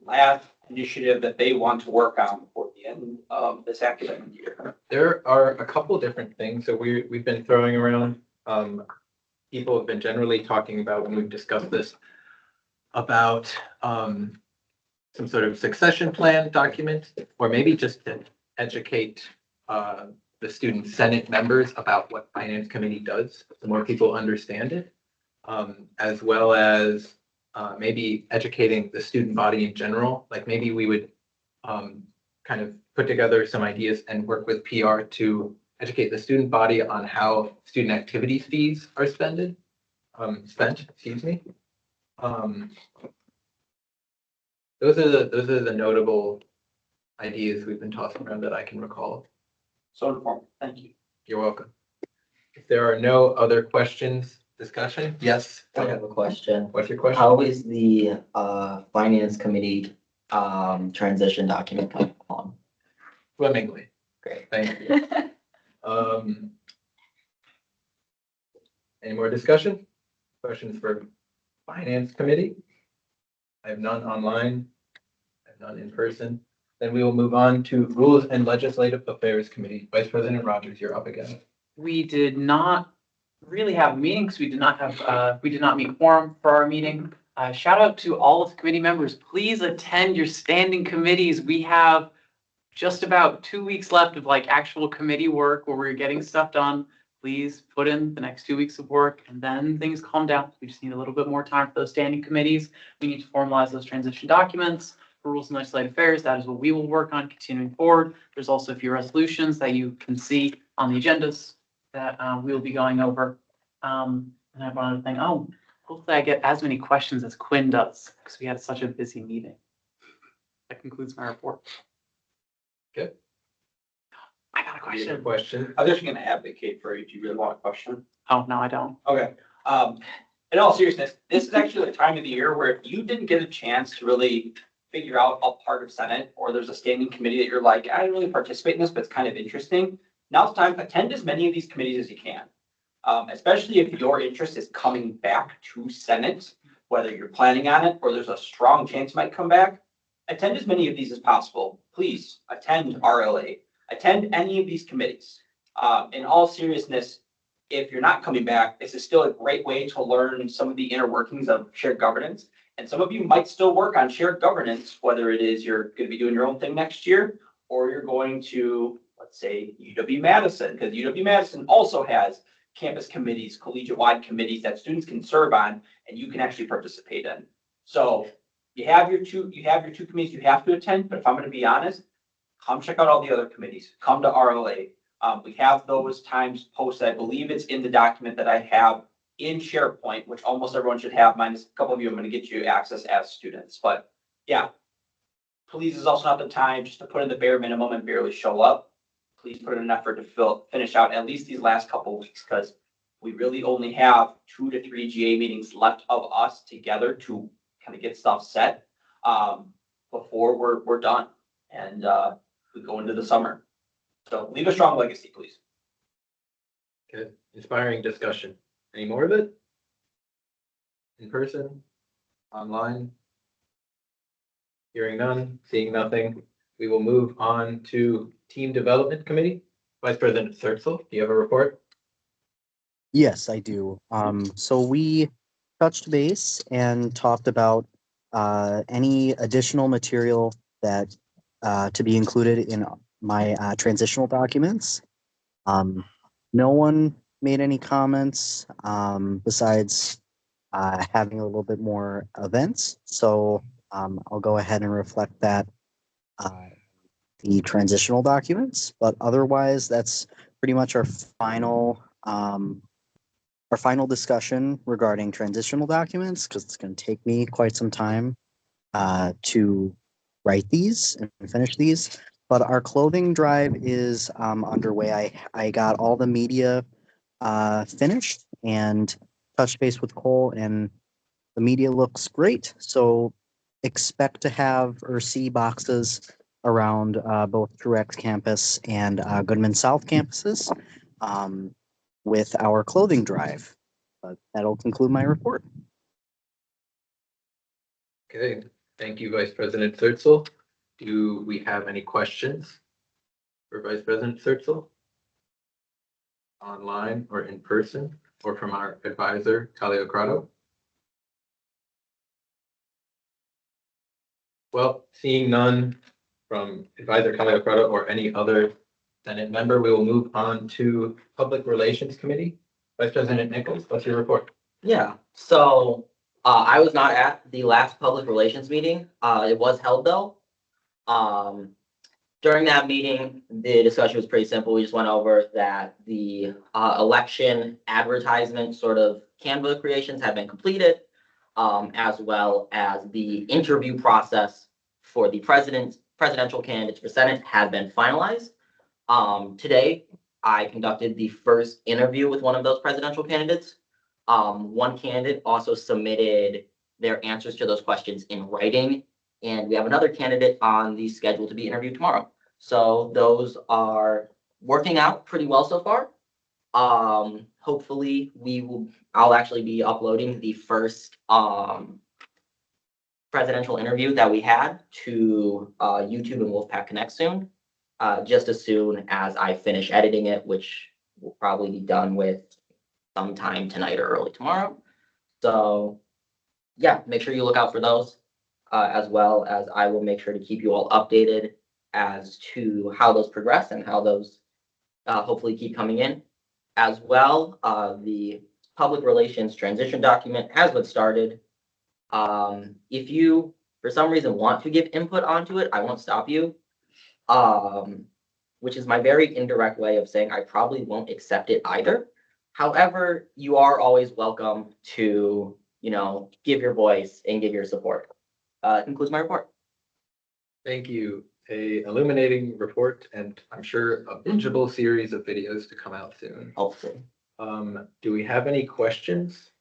last initiative that they want to work on before the end of this academic year? There are a couple different things. So we've been throwing around, people have been generally talking about when we've discussed this about, some sort of succession plan document, or maybe just to educate, the student senate members about what finance committee does, so more people understand it. As well as, maybe educating the student body in general, like maybe we would, kind of put together some ideas and work with PR to educate the student body on how student activity fees are spent, excuse me. Those are the notable ideas we've been tossing around that I can recall. So informative, thank you. You're welcome. If there are no other questions, discussion? Yes. I have a question. What's your question? How is the finance committee transition document coming along? Swimmingly. Great. Thank you. Any more discussion? Questions for finance committee? I have none online. I have none in person. Then we will move on to rules and legislative affairs committee. Vice President Rogers, you're up again. We did not really have a meeting because we did not meet quorum for our meeting. Shout out to all of the committee members. Please attend your standing committees. We have just about 2 weeks left of like actual committee work where we're getting stuff done. Please put in the next 2 weeks of work and then things calm down. We just need a little bit more time for those standing committees. We need to formalize those transition documents for rules and legislative affairs. That is what we will work on continuing forward. There's also a few resolutions that you can see on the agendas that we will be going over. And I have one other thing. Oh, hopefully I get as many questions as Quinn does because we had such a busy meeting. That concludes my report. Good. I got a You have a question. question? I'm just gonna advocate for you. Do you really want a question? Oh, no, I don't. Okay, in all seriousness, this is actually the time of the year where if you didn't get a chance to really figure out a part of Senate, or there's a standing committee that you're like, I didn't really participate in this, but it's kind of interesting. Now's the time, attend as many of these committees as you can. Especially if your interest is coming back to Senate, whether you're planning on it, or there's a strong chance it might come back. Attend as many of these as possible. Please attend RLA, attend any of these committees. In all seriousness, if you're not coming back, this is still a great way to learn some of the inner workings of shared governance. And some of you might still work on shared governance, whether it is you're going to be doing your own thing next year, or you're going to, let's say, UW-Madison, because UW-Madison also has campus committees, collegiate-wide committees that students can serve on, and you can actually participate in. So you have your two committees you have to attend, but if I'm going to be honest, come check out all the other committees. Come to RLA. We have those times posted. I believe it's in the document that I have in SharePoint, which almost everyone should have, minus a couple of you. I'm going to get you access as students. But yeah, please is also not the time just to put in the bare minimum and barely show up. Please put in an effort to finish out at least these last couple of weeks, because we really only have 2 to 3 GA meetings left of us together to kind of get stuff set before we're done and we go into the summer. So leave a strong legacy, please. Good. Inspiring discussion. Any more of it? In person? Online? Hearing none, seeing nothing. We will move on to Team Development Committee. Vice President Sertzel, do you have a report? Yes, I do. So we touched base and talked about any additional material that to be included in my transitional documents. No one made any comments besides having a little bit more events. So I'll go ahead and reflect that the transitional documents, but otherwise that's pretty much our final our final discussion regarding transitional documents, because it's going to take me quite some time to write these and finish these. But our clothing drive is underway. I got all the media finished and touched base with Cole, and the media looks great. So expect to have or see boxes around both Truex campus and Goodman South campuses with our clothing drive. But that'll conclude my report. Okay, thank you, Vice President Thurzel. Do we have any questions for Vice President Thurzel? Online or in person, or from our advisor, Talia Crotto? Well, seeing none from Advisor Talia Crotto or any other Senate member, we will move on to Public Relations Committee. Vice President Nichols, what's your report? Yeah, so I was not at the last public relations meeting. It was held though. During that meeting, the discussion was pretty simple. We just went over that the election advertisement sort of Canva creations have been completed, as well as the interview process for the presidential candidates for Senate had been finalized. Today, I conducted the first interview with one of those presidential candidates. One candidate also submitted their answers to those questions in writing, and we have another candidate on the schedule to be interviewed tomorrow. So those are working out pretty well so far. Hopefully I'll actually be uploading the first presidential interview that we had to YouTube and Wolfpack Connect soon, just as soon as I finish editing it, which will probably be done with sometime tonight or early tomorrow. So yeah, make sure you look out for those, as well as I will make sure to keep you all updated as to how those progress and how those hopefully keep coming in. As well, the public relations transition document has been started. If you, for some reason, want to give input onto it, I won't stop you, which is my very indirect way of saying I probably won't accept it either. However, you are always welcome to, give your voice and give your support. Concludes my report. Thank you. A illuminating report, and I'm sure a bingeable series of videos to come out soon. Hopefully. Do we have any questions,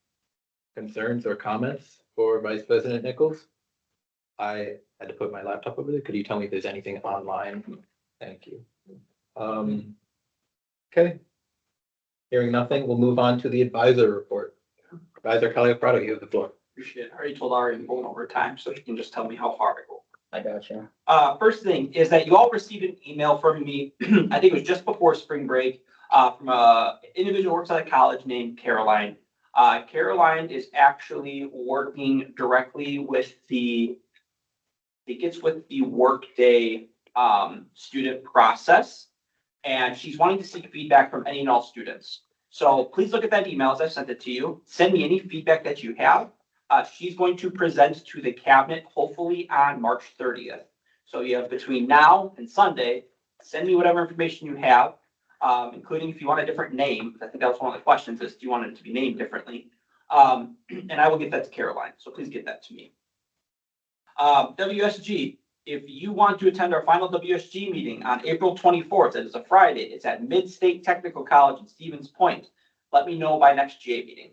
concerns, or comments for Vice President Nichols? I had to put my laptop over there. Could you tell me if there's anything online? Thank you. Okay. Hearing nothing, we'll move on to the advisor report. Advisor Caliaprado, you have the floor. Appreciate it. I already told Ari I'm going over time, so you can just tell me how far I go. I gotcha. First thing is that you all received an email from me, I think it was just before spring break, from an individual who works at a college named Caroline. Caroline is actually working directly with the Workday student process, and she's wanting to seek feedback from any and all students. So please look at that email as I sent it to you. Send me any feedback that you have. She's going to present to the cabinet hopefully on March 30th. So you have between now and Sunday, send me whatever information you have, including if you want a different name. I think that was one of the questions is, do you want it to be named differently? And I will get that to Caroline. So please get that to me. WSG, if you want to attend our final WSG meeting on April 24th, it is a Friday. It's at Mid-State Technical College in Stevens Point. Let me know by next GA meeting.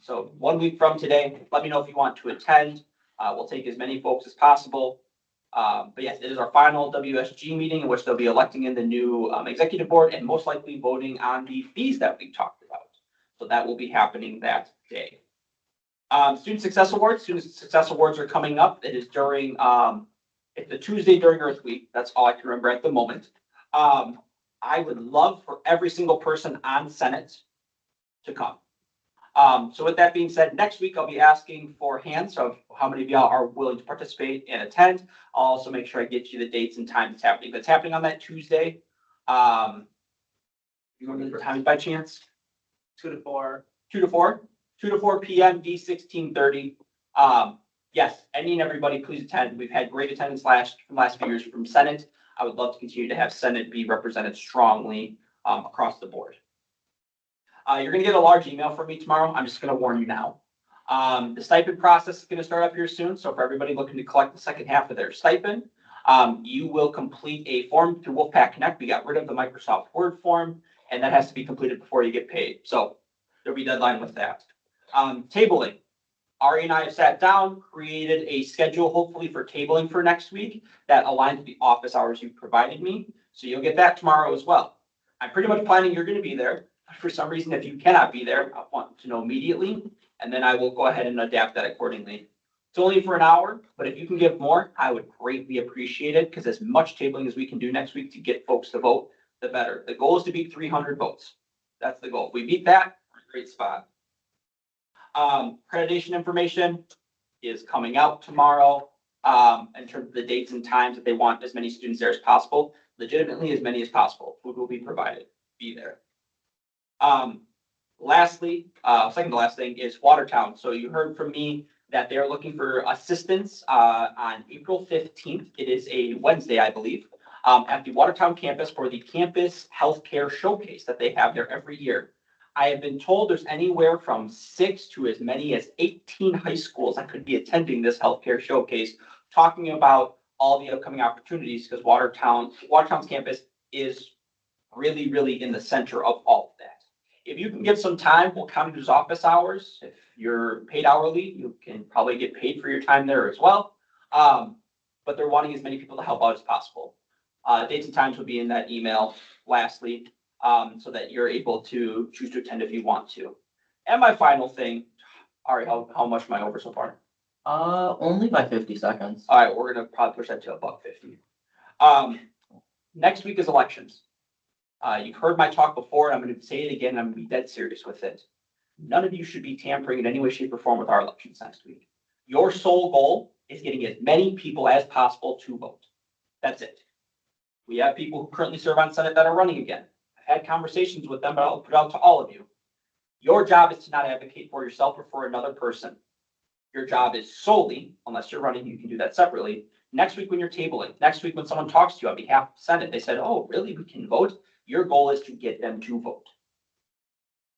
So 1 week from today, let me know if you want to attend. We'll take as many folks as possible. But yes, it is our final WSG meeting in which they'll be electing in the new executive board and most likely voting on the fees that we talked about. So that will be happening that day. Student Success Awards. Student Success Awards are coming up. It is during, it's the Tuesday during Earth Week. That's all I can remember at the moment. I would love for every single person on Senate to come. So with that being said, next week I'll be asking for hands of how many of y'all are willing to participate and attend. I'll also make sure I get you the dates and times it's happening. But it's happening on that Tuesday. You remember the times by chance? 2 to 4. 2 to 4? 2 to 4 p.m. D1630. Yes, any and everybody, please attend. We've had great attendance from last few years from Senate. I would love to continue to have Senate be represented strongly across the board. You're gonna get a large email from me tomorrow. I'm just gonna warn you now. The stipend process is gonna start up here soon, so for everybody looking to collect the second half of their stipend, you will complete a form through Wolfpack Connect. We got rid of the Microsoft Word form, and that has to be completed before you get paid. So there'll be a deadline with that. Tabling. Ari and I have sat down, created a schedule, hopefully for tabling for next week that aligns with the office hours you provided me. So you'll get that tomorrow as well. I'm pretty much planning you're gonna be there. For some reason, if you cannot be there, I want to know immediately, and then I will go ahead and adapt that accordingly. It's only for an hour, but if you can give more, I would greatly appreciate it, because as much tabling as we can do next week to get folks to vote, the better. The goal is to beat 300 votes. That's the goal. If we beat that, we're in a great spot. Accreditation information is coming out tomorrow, in terms of the dates and times that they want as many students there as possible. Legitimately, as many as possible. Food will be provided. Be there. Lastly, second to last thing is Watertown. So you heard from me that they're looking for assistance on April 15th. It is a Wednesday, I believe, at the Watertown campus for the campus healthcare showcase that they have there every year. I have been told there's anywhere from 6 to as many as 18 high schools that could be attending this healthcare showcase, talking about all the upcoming opportunities, because Watertown's campus is really, really in the center of all of that. If you can give some time, we'll count it as office hours. If you're paid hourly, you can probably get paid for your time there as well. But they're wanting as many people to help out as possible. Dates and times will be in that email lastly, so that you're able to choose to attend if you want to. And my final thing, Ari, how much am I over so far? Only by 50 seconds. All right, we're gonna probably push that to $1.50. Next week is elections. You've heard my talk before, and I'm gonna say it again, I'm gonna be dead serious with it. None of you should be tampering in any way, shape, or form with our elections next week. Your sole goal is getting as many people as possible to vote. That's it. We have people who currently serve on Senate that are running again. I've had conversations with them, but I'll put it out to all of you. Your job is to not advocate for yourself or for another person. Your job is solely, unless you're running, you can do that separately. Next week when you're tabling, next week when someone talks to you on behalf of the Senate, they said, oh, really, we can vote? Your goal is to get them to vote.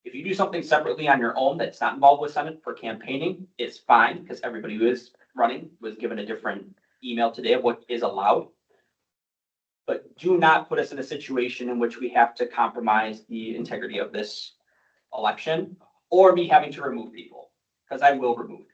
If you do something separately on your own that's not involved with Senate for campaigning, it's fine, because everybody who is running was given a different email today of what is allowed. But do not put us in a situation in which we have to compromise the integrity of this election or me having to remove people, because I will remove people.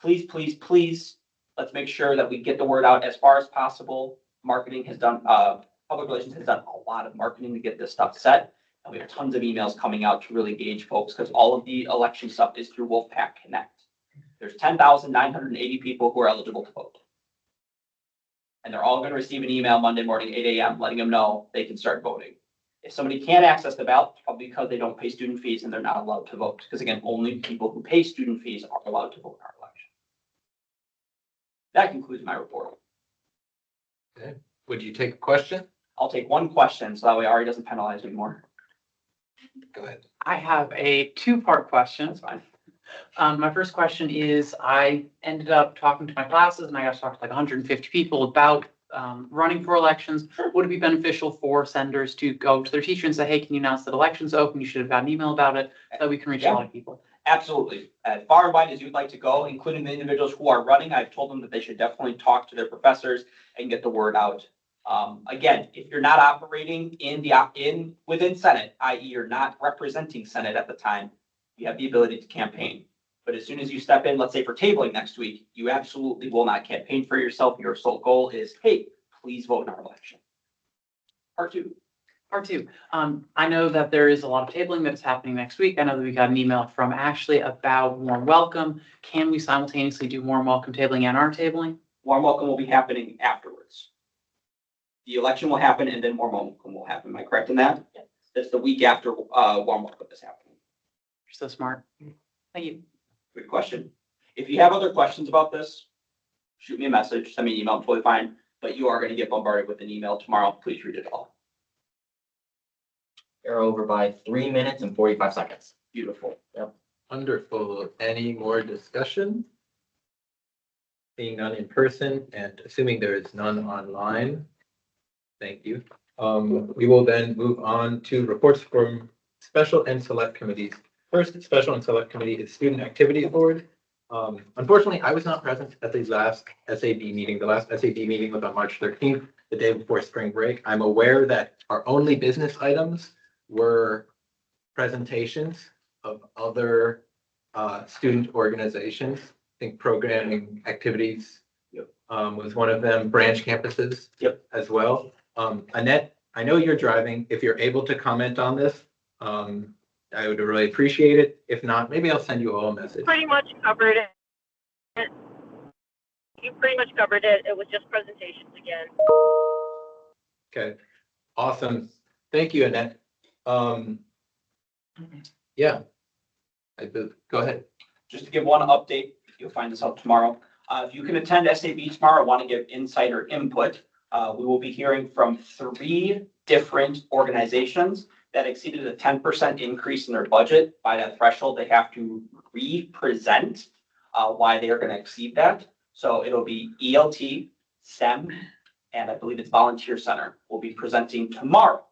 Please, please, please, let's make sure that we get the word out as far as possible. Marketing has done, public relations has done a lot of marketing to get this stuff set. And we have tons of emails coming out to really gauge folks, because all of the election stuff is through Wolfpack Connect. There's 10,980 people who are eligible to vote. And they're all going to receive an email Monday morning, 8 a.m., letting them know they can start voting. If somebody can't access the ballot, it's probably because they don't pay student fees and they're not allowed to vote. Because again, only people who pay student fees are allowed to vote in our election. That concludes my report. Okay. Would you take a question? I'll take one question, so that way Ari doesn't penalize me more. Go ahead. I have a two-part question. That's fine. My first question is, I ended up talking to my classes and I got to talk to like 150 people about running for elections. Would it be beneficial for senators to go to their teacher and say, hey, can you announce that election's open? You should have got an email about it, so that we can reach a lot of people. Absolutely. As far and wide as you'd like to go, including the individuals who are running, I've told them that they should definitely talk to their professors and get the word out. Again, if you're not operating within Senate, i.e. you're not representing Senate at the time, you have the ability to campaign. But as soon as you step in, let's say for tabling next week, you absolutely will not campaign for yourself. Your sole goal is, hey, please vote in our election. Part two. I know that there is a lot of tabling that's happening next week. I know that we got an email from Ashley about warm welcome. Can we simultaneously do warm welcome tabling and our tabling? Warm welcome will be happening afterwards. The election will happen and then warm welcome will happen. Am I correct in that? Yes. That's the week after warm welcome is happening. You're so smart. Thank you. Good question. If you have other questions about this, shoot me a message, send me an email, I'm totally fine. But you are going to get bombarded with an email tomorrow. Please read it all. You're over by 3 minutes and 45 seconds. Beautiful. Yep. Wonderful. Any more discussion? Seeing none in person and assuming there is none online. Thank you. We will then move on to reports from special and select committees. First special and select committee is Student Activity Board. Unfortunately, I was not present at the last SAB meeting. The last SAB meeting was on March 13th, the day before spring break. I'm aware that our only business items were presentations of other student organizations. I think programming activities was one of them, branch campuses as well. Annette, I know you're driving. If you're able to comment on this, I would really appreciate it. If not, maybe I'll send you all a message. Pretty much covered it. You pretty much covered it. It was just presentations again. Okay, awesome. Thank you, Annette. Yeah. Go ahead. Just to give one update, you'll find this out tomorrow. If you can attend SAB tomorrow, want to give insider input, we will be hearing from 3 different organizations that exceeded a 10% increase in their budget. By that threshold, they have to re-present why they are going to exceed that. So it'll be ELT, STEM, and I believe it's Volunteer Center will be presenting tomorrow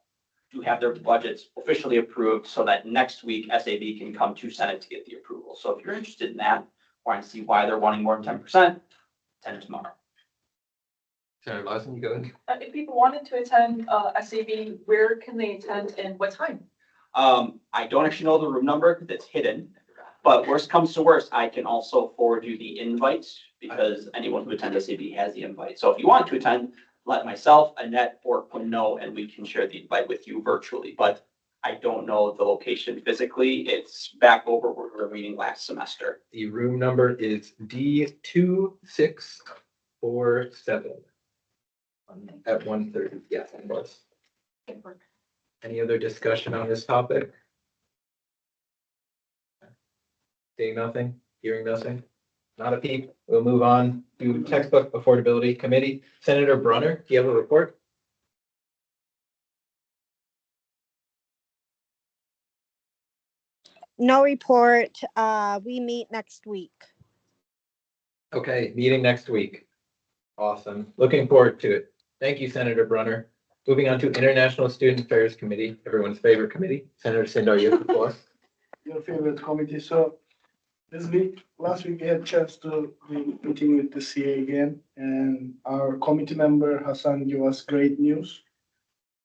to have their budgets officially approved so that next week SAB can come to Senate to get the approval. So if you're interested in that, want to see why they're wanting more than 10%, attend tomorrow. Senator Lawson, you go ahead. If people wanted to attend SAB, where can they attend and what time? I don't actually know the room number that's hidden, but worst comes to worst, I can also forward you the invites because anyone who attends SAB has the invite. So if you want to attend, let myself, Annette, or Quinn know, and we can share the invite with you virtually. But I don't know the location physically. It's back over where we were meeting last semester. The room number is D2647 at 1:30. Yes, it was. Any other discussion on this topic? Seeing nothing, hearing nothing, not a peep. We'll move on to Textbook Affordability Committee. Senator Brunner, do you have a report? No report. We meet next week. Okay, meeting next week. Awesome. Looking forward to it. Thank you, Senator Brunner. Moving on to International Student Affairs Committee, everyone's favorite committee. Senator Sindar, you have the floor. Your favorite committee. So last week we had a chance to be meeting with the CA again, and our committee member Hassan gave us great news.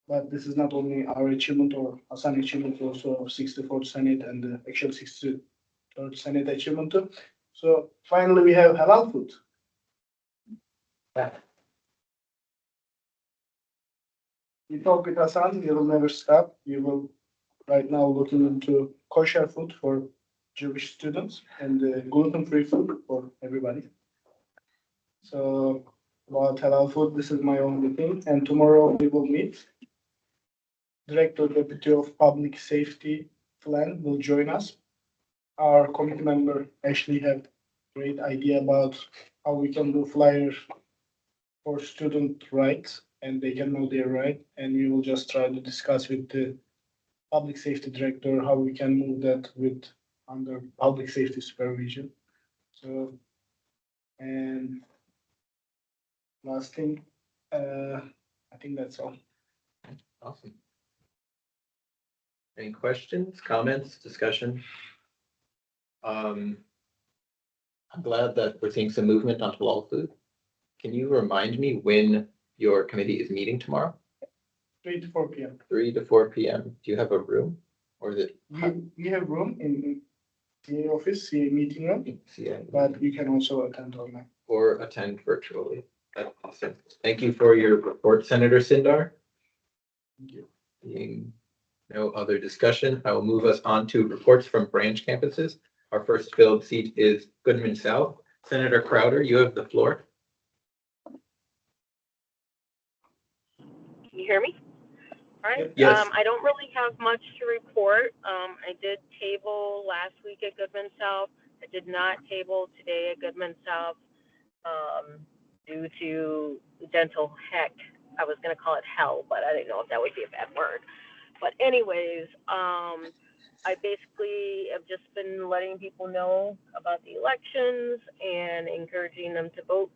But this is not only our achievement or Hassan achievement, also of 64th Senate and the actual 63rd Senate achievement too. So finally we have halal food. We talk with Hassan, we will never stop. We will right now looking into kosher food for Jewish students and gluten-free food for everybody. So about halal food, this is my only thing. And tomorrow we will meet. Director Deputy of Public Safety Plan will join us. Our committee member actually have great idea about how we can do flyers for student rights and they can know their right. And we will just try to discuss with the public safety director how we can move that with under public safety supervision. So, and last thing, I think that's all. Awesome. Any questions, comments, discussion? I'm glad that we're seeing some movement on halal food. Can you remind me when your committee is meeting tomorrow? 3 to 4 p.m. 3 to 4 p.m. Do you have a room or is it? We have room in CA office, CA meeting room, CA? but you can also attend online. Or attend virtually. That's awesome. Thank you for your report, Senator Sindar. Thank you. Being no other discussion, I will move us on to reports from branch campuses. Our first filled seat is Goodman South. Senator Crowder, you have the floor. Can you hear me? All right. Yes. I don't really have much to report. I did table last week at Goodman South. I did not table today at Goodman South due to dental heck. I was going to call it hell, but I didn't know if that would be a bad word. But anyways, I basically have just been letting people know about the elections and encouraging them to vote.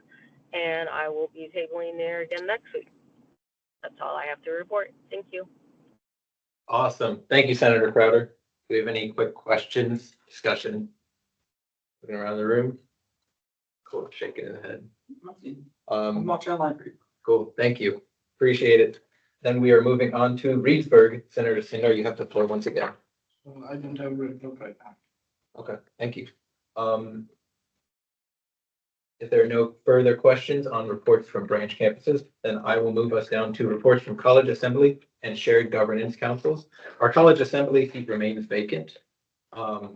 And I will be tabling there again next week. That's all I have to report. Thank you. Awesome. Thank you, Senator Crowder. Do we have any quick questions, discussion? Looking around the room. Cool, shaking his head. I'm watching online. Cool, thank you. Appreciate it. Then we are moving on to Reedsburg. Senator Sindar, you have the floor once again. I don't have a report right now. Okay, thank you. If there are no further questions on reports from branch campuses, then I will move us down to reports from college assembly and shared governance councils. Our college assembly seat remains vacant. Are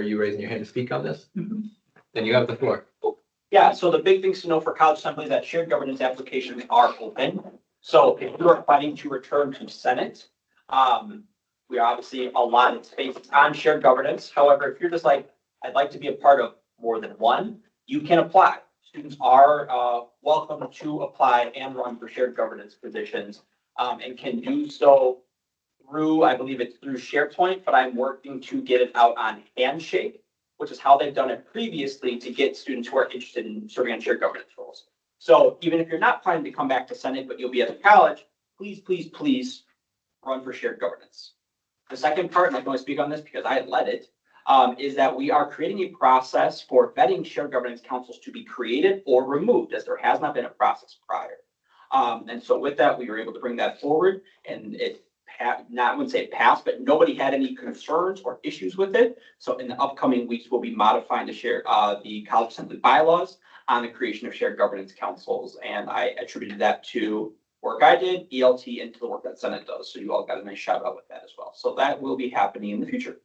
you raising your hand to speak on this? Then you have the floor. Yeah, so the big things to know for college assembly is that shared governance applications are open. So if you are planning to return to Senate, we are obviously allotted spaces on shared governance. However, if you're just like, I'd like to be a part of more than one, you can apply. Students are welcome to apply and run for shared governance positions and can do so through, I believe it's through SharePoint, but I'm working to get it out on Handshake, which is how they've done it previously to get students who are interested in serving on shared governance roles. So even if you're not planning to come back to Senate, but you'll be at the college, please, please, please run for shared governance. The second part, and I can only speak on this because I led it, is that we are creating a process for vetting shared governance councils to be created or removed, as there has not been a process prior. And so with that, we were able to bring that forward, and it I wouldn't say it passed, but nobody had any concerns or issues with it. So in the upcoming weeks, we'll be modifying the college assembly bylaws on the creation of shared governance councils. And I attributed that to work I did, ELT, and to the work that Senate does. So you all got a nice shout out with that as well. So that will be happening in the future.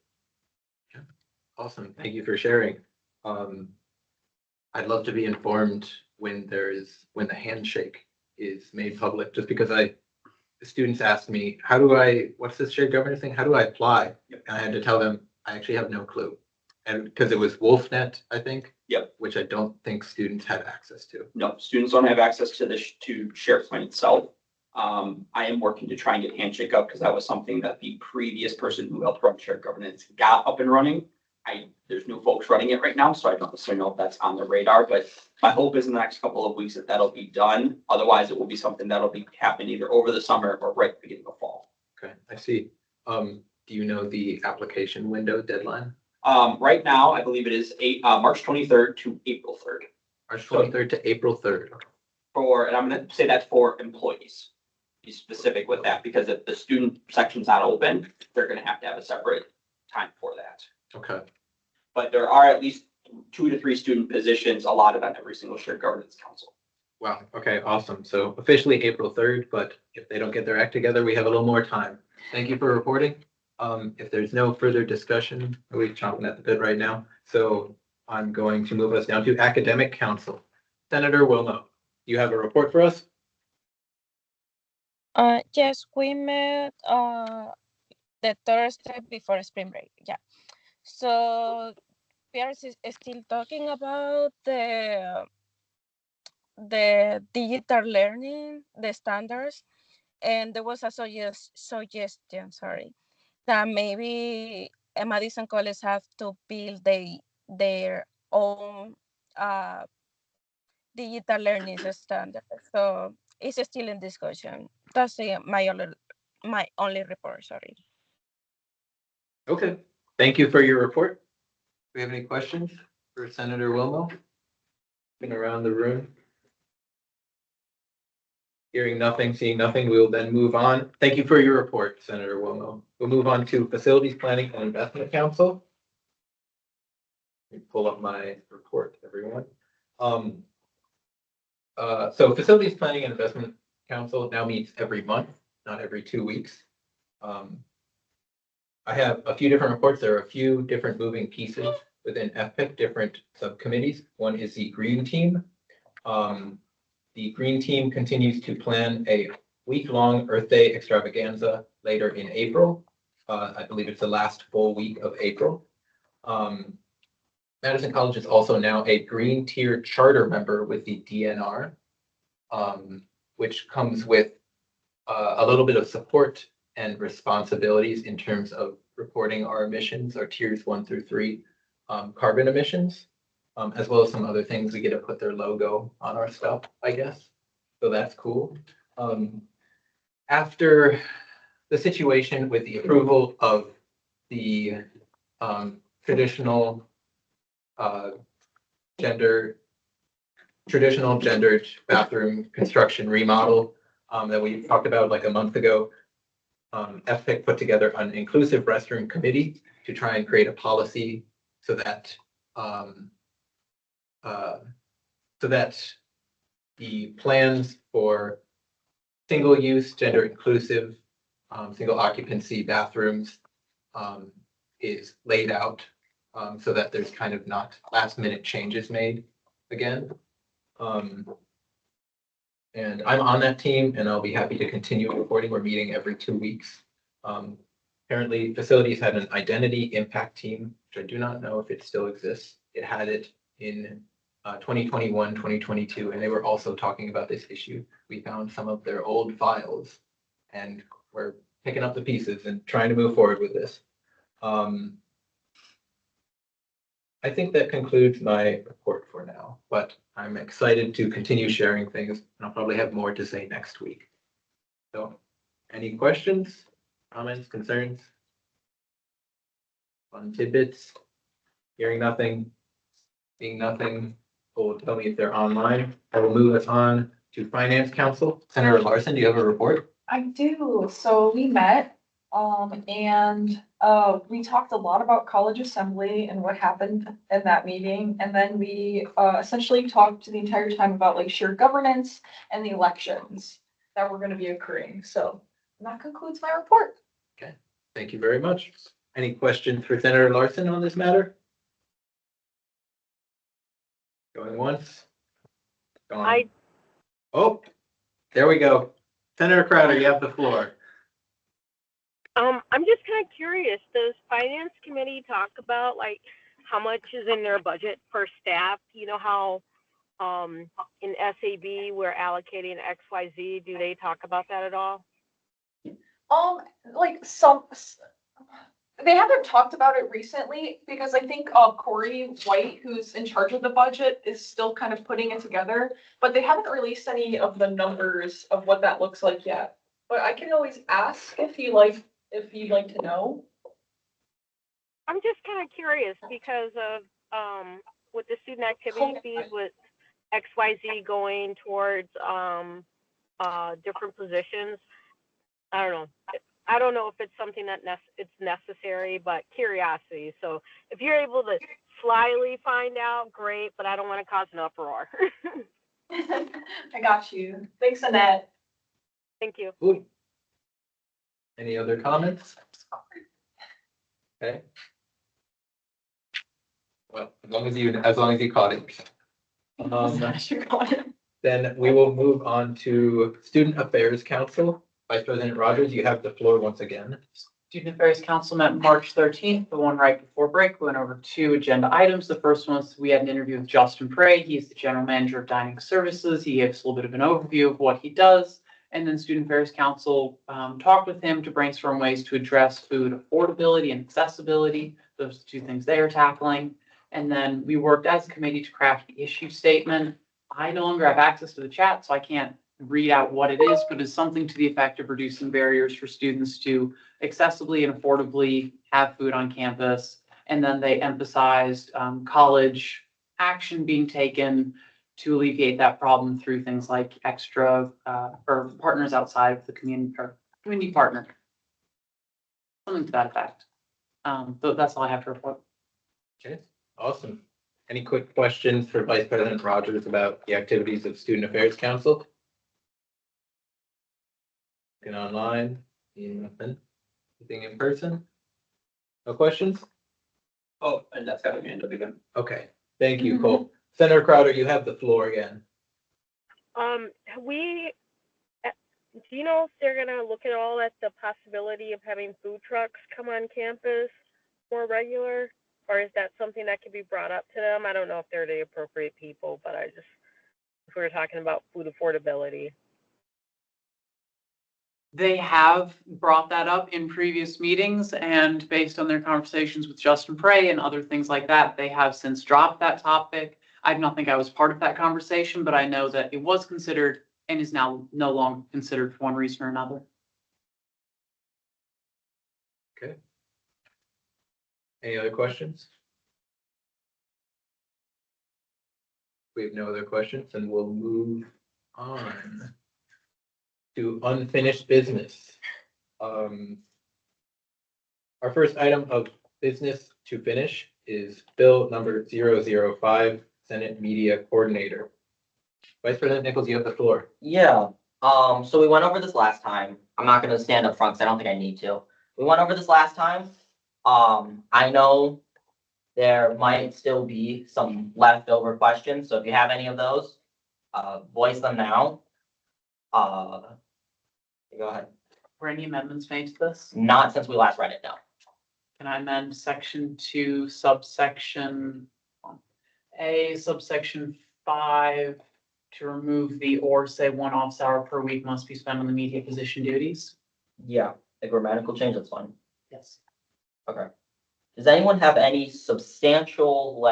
Awesome. Thank you for sharing. I'd love to be informed when the handshake is made public, just because the students asked me, what's this shared governance thing? How do I apply? Yep. And I had to tell them, I actually have no clue. And because it was WolfNet, I think. Yep. Which I don't think students had access to. No, students don't have access to to SharePoint itself. I am working to try and get Handshake up because that was something that the previous person who helped run shared governance got up and running. There's new folks running it right now, so I don't necessarily know if that's on the radar, but my hope is in the next couple of weeks that that'll be done. Otherwise, it will be something that'll be happening either over the summer or right at the beginning of fall. Okay, I see. Do you know the application window deadline? Right now, I believe it is March 23rd to April 3rd. March 23rd to April 3rd. And I'm going to say that's for employees. Be specific with that, because if the student section's not open, they're going to have a separate time for that. Okay. But there are at least 2 to 3 student positions allotted on every single shared governance council. Wow. Okay, awesome. So officially April 3rd, but if they don't get their act together, we have a little more time. Thank you for reporting. If there's no further discussion, we're chomping at the bit right now. So I'm going to move us down to academic council. Senator Wilmo, you have a report for us? Yes, we met the Thursday before spring break. Yeah. So we are still talking about the digital learning, the standards, and there was a suggestion, that maybe Madison College have to build their own digital learning standard. So it's still in discussion. That's my only report. Sorry. Okay. Thank you for your report. Do we have any questions for Senator Wilmo? Looking around the room. Hearing nothing, seeing nothing, we will then move on. Thank you for your report, Senator Wilmo. We'll move on to Facilities Planning and Investment Council. Let me pull up my report, everyone. So Facilities Planning and Investment Council now meets every month, not every 2 weeks. I have a few different reports. There are a few different moving pieces within FPIC, different subcommittees. One is the Green Team. The Green Team continues to plan a week-long Earth Day extravaganza later in April. I believe it's the last full week of April. Madison College is also now a Green Tier Charter member with the DNR, which comes with a little bit of support and responsibilities in terms of reporting our emissions, our tiers 1 through 3 carbon emissions, as well as some other things. We get to put their logo on our stuff, I guess. So that's cool. After the situation with the approval of the traditional gendered bathroom construction remodel that we talked about like a month ago. FPIC put together an inclusive restroom committee to try and create a policy so that the plans for single-use, gender-inclusive, single occupancy bathrooms is laid out so that there's kind of not last-minute changes made again. And I'm on that team, and I'll be happy to continue reporting. We're meeting every 2 weeks. Apparently, facilities had an identity impact team, which I do not know if it still exists. It had it in 2021, 2022, and they were also talking about this issue. We found some of their old files, and we're picking up the pieces and trying to move forward with this. I think that concludes my report for now, but I'm excited to continue sharing things, and I'll probably have more to say next week. So, any questions, comments, concerns? Fun tidbits? Hearing nothing, seeing nothing, will tell me if they're online. I will move us on to Finance Council. Senator Larson, do you have a report? I do. So we met, and we talked a lot about college assembly and what happened in that meeting. And then we essentially talked the entire time about like shared governance and the elections that were going to be occurring. So that concludes my report. Okay, thank you very much. Any questions for Senator Larson on this matter? Going once? Going. Oh, there we go. Senator Crowder, you have the floor. I'm just kind of curious, does finance committee talk about like how much is in their budget for staff? You know how in SAB we're allocating XYZ, do they talk about that at all? Like they haven't talked about it recently because I think Corey White, who's in charge of the budget, is still kind of putting it together, but they haven't released any of the numbers of what that looks like yet. But I can always ask if you'd like to know. I'm just kind of curious because of with the student activity fees with XYZ going towards different positions. I don't know if it's something that it's necessary, but curiosity. So if you're able to slyly find out, great, but I don't want to cause an uproar. I got you. Thanks, Annette. Thank you. Ooh. Any other comments? Okay. Well, as long as you caught it. Then we will move on to Student Affairs Council. Vice President Rogers, you have the floor once again. Student Affairs Council met March 13th, the one right before break. We went over 2 agenda items. The first one was we had an interview with Justin Prey. He's the General Manager of Dining Services. He gave us a little bit of an overview of what he does. And then Student Affairs Council talked with him to brainstorm ways to address food affordability and accessibility. Those are the 2 things they are tackling. And then we worked as a committee to craft the issue statement. I no longer have access to the chat, so I can't read out what it is, but it's something to the effect of reducing barriers for students to accessibly and affordably have food on campus. And then they emphasized college action being taken to alleviate that problem through things like extra or partners outside of the community or community partner. Something to that effect. So that's all I have to report. Okay, awesome. Any quick questions for Vice President Rogers about the activities of Student Affairs Council? Looking online, seeing nothing. Anything in person? No questions? Oh, and that's got a hand up again. Okay, thank you, Cole. Senator Crowder, you have the floor again. Do you know if they're gonna look at all at the possibility of having food trucks come on campus more regular? Or is that something that could be brought up to them? I don't know if they're the appropriate people, but if we were talking about food affordability. They have brought that up in previous meetings, and based on their conversations with Justin Prey and other things like that, they have since dropped that topic. I do not think I was part of that conversation, but I know that it was considered and is now no longer considered for one reason or another. Okay. Any other questions? We have no other questions, and we'll move on to unfinished business. Our first item of business to finish is bill number 005, Senate Media Coordinator. Vice President Nichols, you have the floor. Yeah, so we went over this last time. I'm not gonna stand up front because I don't think I need to. We went over this last time. I know there might still be some leftover questions, so if you have any of those, voice them now. Go ahead. Were any amendments made to this? Not since we last read it, no. Can I amend section 2, subsection A, subsection 5 to remove the or say 1 office hour per week must be spent on the media position duties? Yeah, a grammatical change, that's fine. Yes. Okay. Does anyone have any substantial,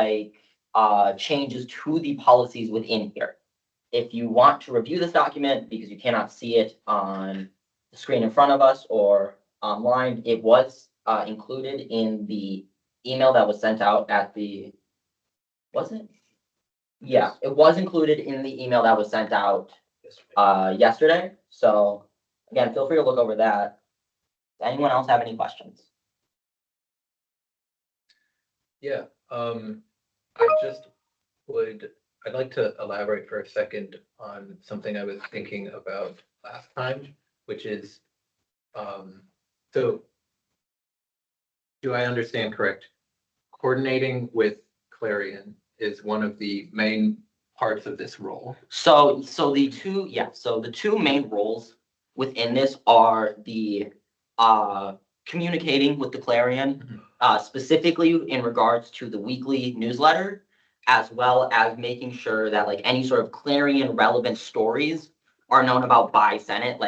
changes to the policies within here? If you want to review this document, because you cannot see it on the screen in front of us or online, it was included in the email that was sent out at the, was it? Yeah, it was included in the email that was sent out yesterday. So again, feel free to look over that. Does anyone else have any questions? Yeah, I'd like to elaborate for a second on something I was thinking about last time, which is, so do I understand correct? Coordinating with Clarion is one of the main parts of this role. So the two main roles within this are the communicating with the Clarion, specifically in regards to the weekly newsletter, as well as making sure that any sort of Clarion relevant stories are known about by Senate,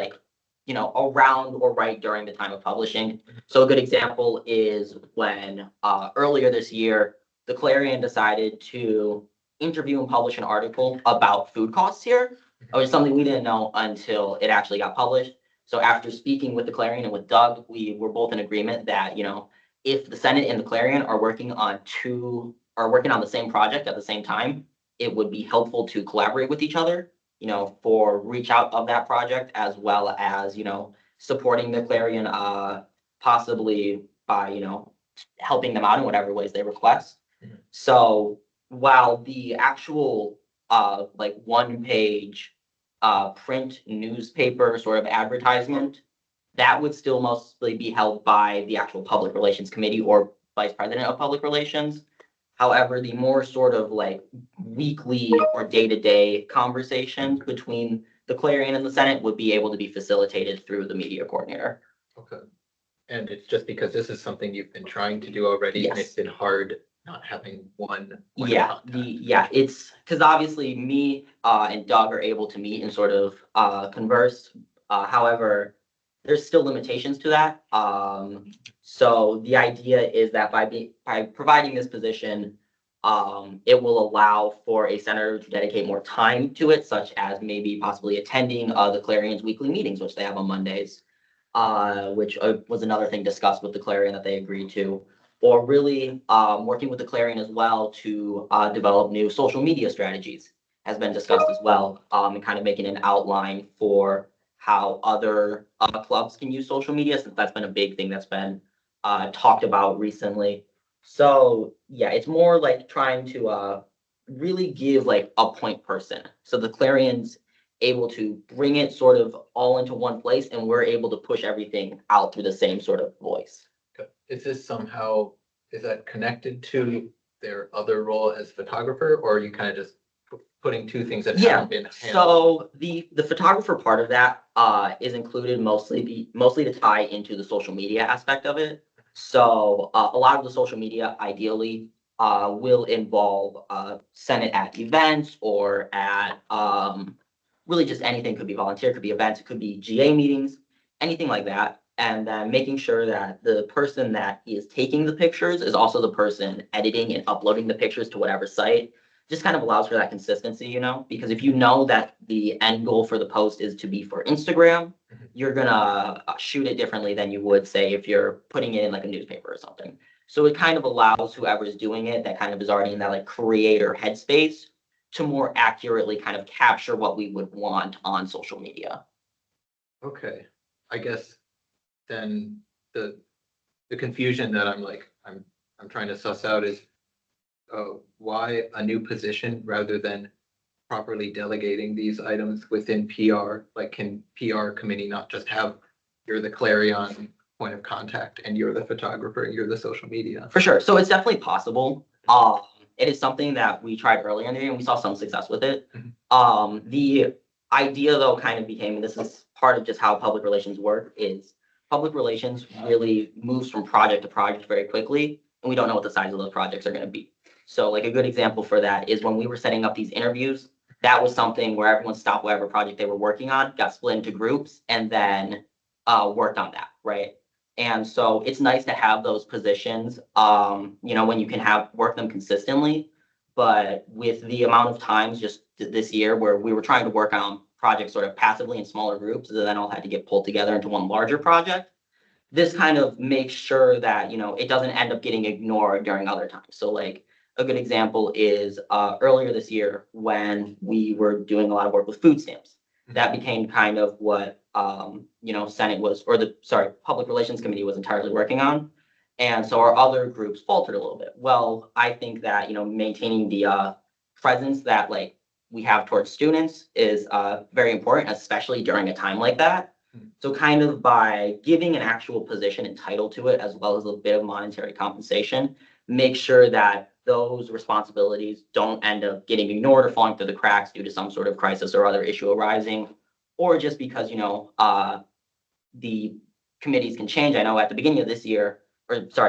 around or right during the time of publishing. So a good example is when earlier this year, the Clarion decided to interview and publish an article about food costs here, which is something we didn't know until it actually got published. So after speaking with the Clarion and with Doug, we were both in agreement that, if the Senate and the Clarion are working on the same project at the same time, it would be helpful to collaborate with each other, for reach out of that project, as well as, supporting the Clarion, possibly by, helping them out in whatever ways they request. So while the actual, 1-page, print newspaper sort of advertisement, that would still mostly be held by the actual Public Relations Committee or Vice President of Public Relations. However, the more sort of weekly or day-to-day conversations between the Clarion and the Senate would be able to be facilitated through the media coordinator. Okay. And it's just because this is something you've been trying to do already, and Yes. it's been hard not having one Yeah, contact. it's because obviously me and Doug are able to meet and sort of converse. However, there's still limitations to that. So the idea is that by providing this position, it will allow for a senator to dedicate more time to it, such as maybe possibly attending the Clarion's weekly meetings, which they have on Mondays, which was another thing discussed with the Clarion that they agreed to, or really working with the Clarion as well to develop new social media strategies has been discussed as well, and kind of making an outline for how other clubs can use social media, since that's been a big thing that's been talked about recently. So yeah, it's more like trying to really give a point person. So the Clarion's able to bring it sort of all into one place, and we're able to push everything out through the same sort of voice. Okay. Is that connected to their other role as photographer, or are you kind of just putting two things that haven't been handled? So the photographer part of that is included mostly to tie into the social media aspect of it. So a lot of the social media ideally will involve Senate at events or at really just anything. Could be volunteer, could be events, it could be GA meetings, anything like that. And then making sure that the person that is taking the pictures is also the person editing and uploading the pictures to whatever site. just kind of allows for that consistency, you know, because if you know that the end goal for the post is to be for Instagram, you're gonna shoot it differently than you would say if you're putting it in like a newspaper or something. So it kind of allows whoever's doing it that kind of is already in that like creator headspace to more accurately kind of capture what we would want on social media. Okay, I guess then the confusion that I'm trying to suss out is why a new position rather than properly delegating these items within PR? Like, can PR committee not just have, you're the Clarion point of contact and you're the photographer and you're the social media? For sure. So it's definitely possible. It is something that we tried earlier in the year and we saw some success with it. The idea though kind of became, and this is part of just how public relations work, is public relations really moves from project to project very quickly, and we don't know what the size of those projects are going to be. So like a good example for that is when we were setting up these interviews, that was something where everyone stopped whatever project they were working on, got split into groups, and then worked on that, right? And so it's nice to have those positions, you know, when you can work them consistently. But with the amount of times just this year where we were trying to work on projects sort of passively in smaller groups, and then all had to get pulled together into one larger project, this kind of makes sure that, you know, it doesn't end up getting ignored during other times. So like a good example is earlier this year when we were doing a lot of work with food stamps. That became kind of what, you know, Senate was, or Public Relations Committee was entirely working on. And so our other groups faltered a little bit. Well, I think that, you know, maintaining the presence that like we have towards students is very important, especially during a time like that. So kind of by giving an actual position and title to it, as well as a bit of monetary compensation, make sure that those responsibilities don't end up getting ignored or falling through the cracks due to some sort of crisis or other issue arising, or just because, you know, the committees can change. I know at the beginning of this year,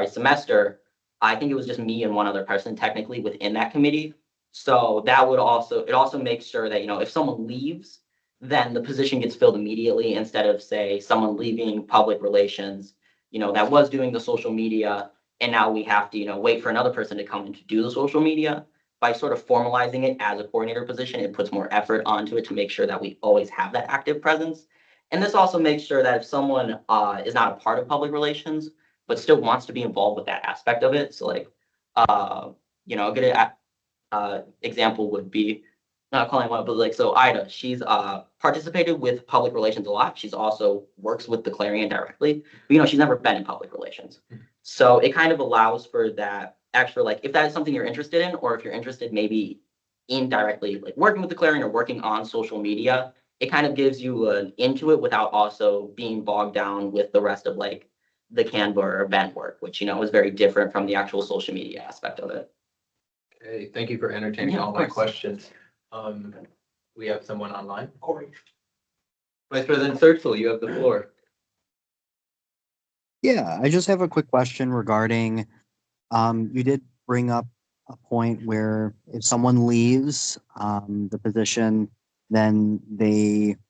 semester, I think it was just me and one other person technically within that committee. So that would it also makes sure that, you know, if someone leaves, then the position gets filled immediately instead of, say, someone leaving public relations, you know, that was doing the social media, and now we have to, you know, wait for another person to come in to do the social media. By sort of formalizing it as a coordinator position, it puts more effort onto it to make sure that we always have that active presence. And this also makes sure that if someone is not a part of public relations, but still wants to be involved with that aspect of it. So like, you know, a good example would be, not calling one, but like, so Ida, she's participated with public relations a lot. She's also works with the Clarion directly, but you know, she's never been in public relations. So it kind of allows for that extra, like, if that is something you're interested in, or if you're interested maybe indirectly, like working with the Clarion or working on social media, it kind of gives you an into it without also being bogged down with the rest of like the Canva or event work, which, you know, is very different from the actual social media aspect of it. Okay, thank you for entertaining Yeah, all of my course. questions. We have someone online. Vice President Searchel, you have the floor. Yeah, I just have a quick question regarding, you did bring up a point where if someone leaves, the position, then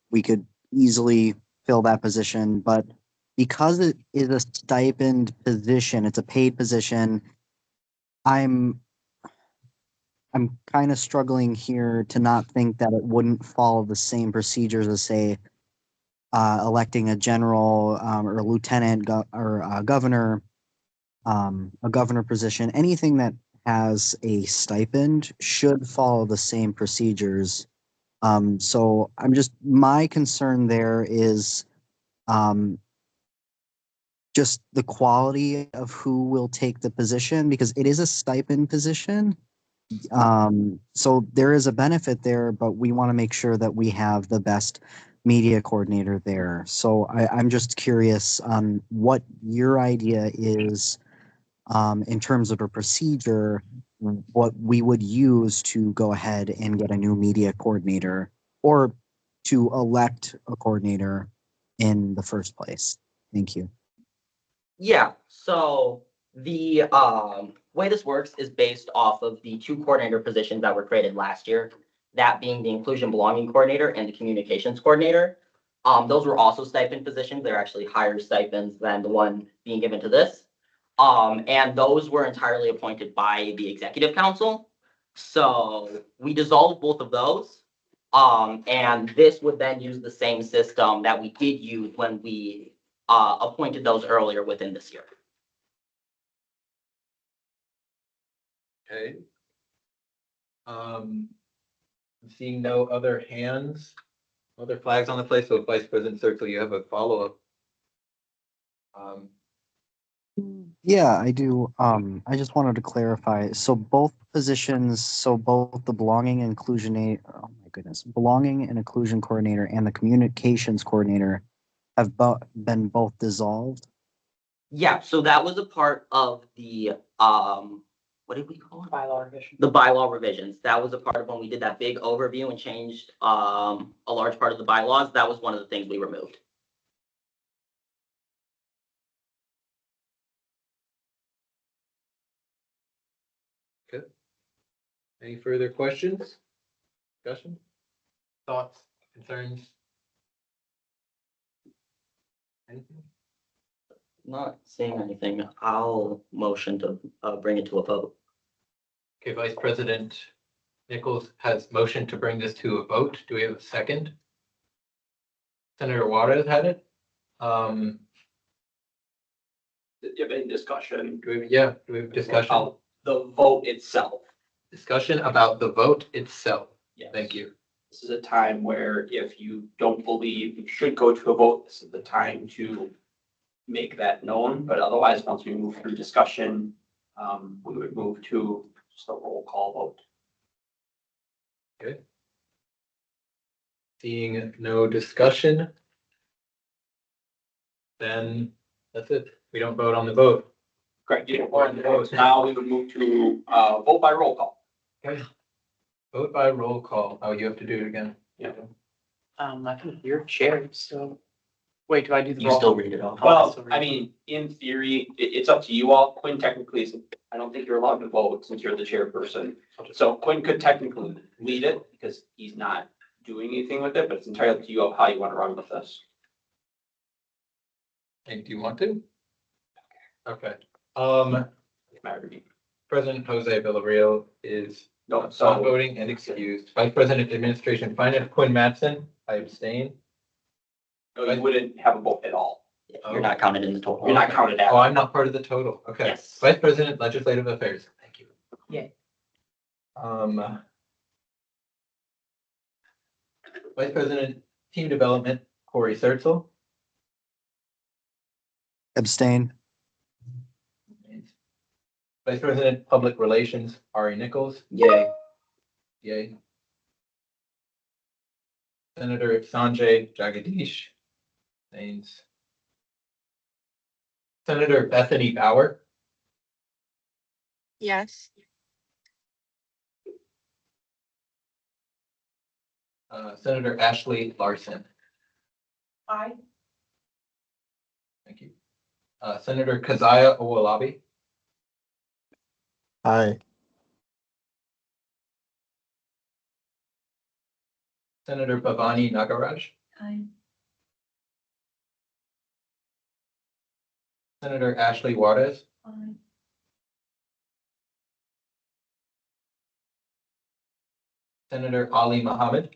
we could easily fill that position, but because it is a stipend position, it's a paid position, I'm kind of struggling here to not think that it wouldn't follow the same procedures as, say, electing a general or a lieutenant or a governor position. Anything that has a stipend should follow the same procedures. So my concern there is just the quality of who will take the position, because it is a stipend position. So there is a benefit there, but we want to make sure that we have the best media coordinator there. So I'm just curious on what your idea is in terms of a procedure, what we would use to go ahead and get a new media coordinator or to elect a coordinator in the first place. Thank you. Yeah, so the way this works is based off of the 2 coordinator positions that were created last year, that being the inclusion belonging coordinator and the communications coordinator. Those were also stipend positions. They're actually higher stipends than the one being given to this. And those were entirely appointed by the executive council. So we dissolved both of those. And this would then use the same system that we did use when we appointed those earlier within this year. Okay. Seeing no other hands, other flags on the place, so Vice President Circle, you have a follow-up. Yeah, I do. I just wanted to clarify. So both positions, so both the belonging and inclusion, oh my goodness, belonging and inclusion coordinator and the communications coordinator have been both dissolved. Yeah, so that was a part of the, what did we call it? Bylaw revision. The bylaw revisions. That was a part of when we did that big overview and changed, a large part of the bylaws. That was one of the things we removed. Good. Any further questions? Discussion? Thoughts, concerns? Anything? Not seeing anything. I'll motion to, bring it to a vote. Okay, Vice President Nichols has motioned to bring this to a vote. Do we have a second? Senator Juarez had it. Do Do you have any discussion? do we have discussion? About the vote itself. Discussion about the vote itself. Yes. Thank you. This is a time where if you don't believe you should go to a vote, this is the time to make that known. But otherwise, once we move through discussion, we would move to just a roll call vote. Okay. Seeing no discussion, then that's it. We don't vote on the vote. Correct. You know, on the votes. Now we would move to vote by roll call. Okay. Vote by roll call. Oh, you have to do it again. Yeah. I think you're chair, so. Wait, do I do the You roll? still read it off. Well, I mean, in theory, it's up to you all. Quinn technically is, I don't think you're allowed to vote since you're the chairperson. So Quinn could technically lead it because he's not doing anything with it, but it's entirely up to you of how you want to run with this. And do you want to? Okay. It matters to me. President Jose Villarreal is No, not so voting and excused. Vice President Administration Finance Quinn Mattson, I abstain. no, you wouldn't have a vote at all. You're not counted in the total. You're not counted Oh, out. I'm not part of the total. Okay. Yes. Vice President Legislative Affairs. Thank you. Yay. Vice President Team Development Corey Sertzel. Abstain. Vice President Public Relations Ari Nichols. Yay. Yay. Senator Sanjay Jagadish. Abstains. Senator Bethany Bauer. Yes. Senator Ashley Larson. Aye. Thank you. Senator Keziah Owolabi. Aye. Senator Bhavani Nagaraj. Aye. Senator Ashley Juarez. Aye. Senator Ali Mohammed.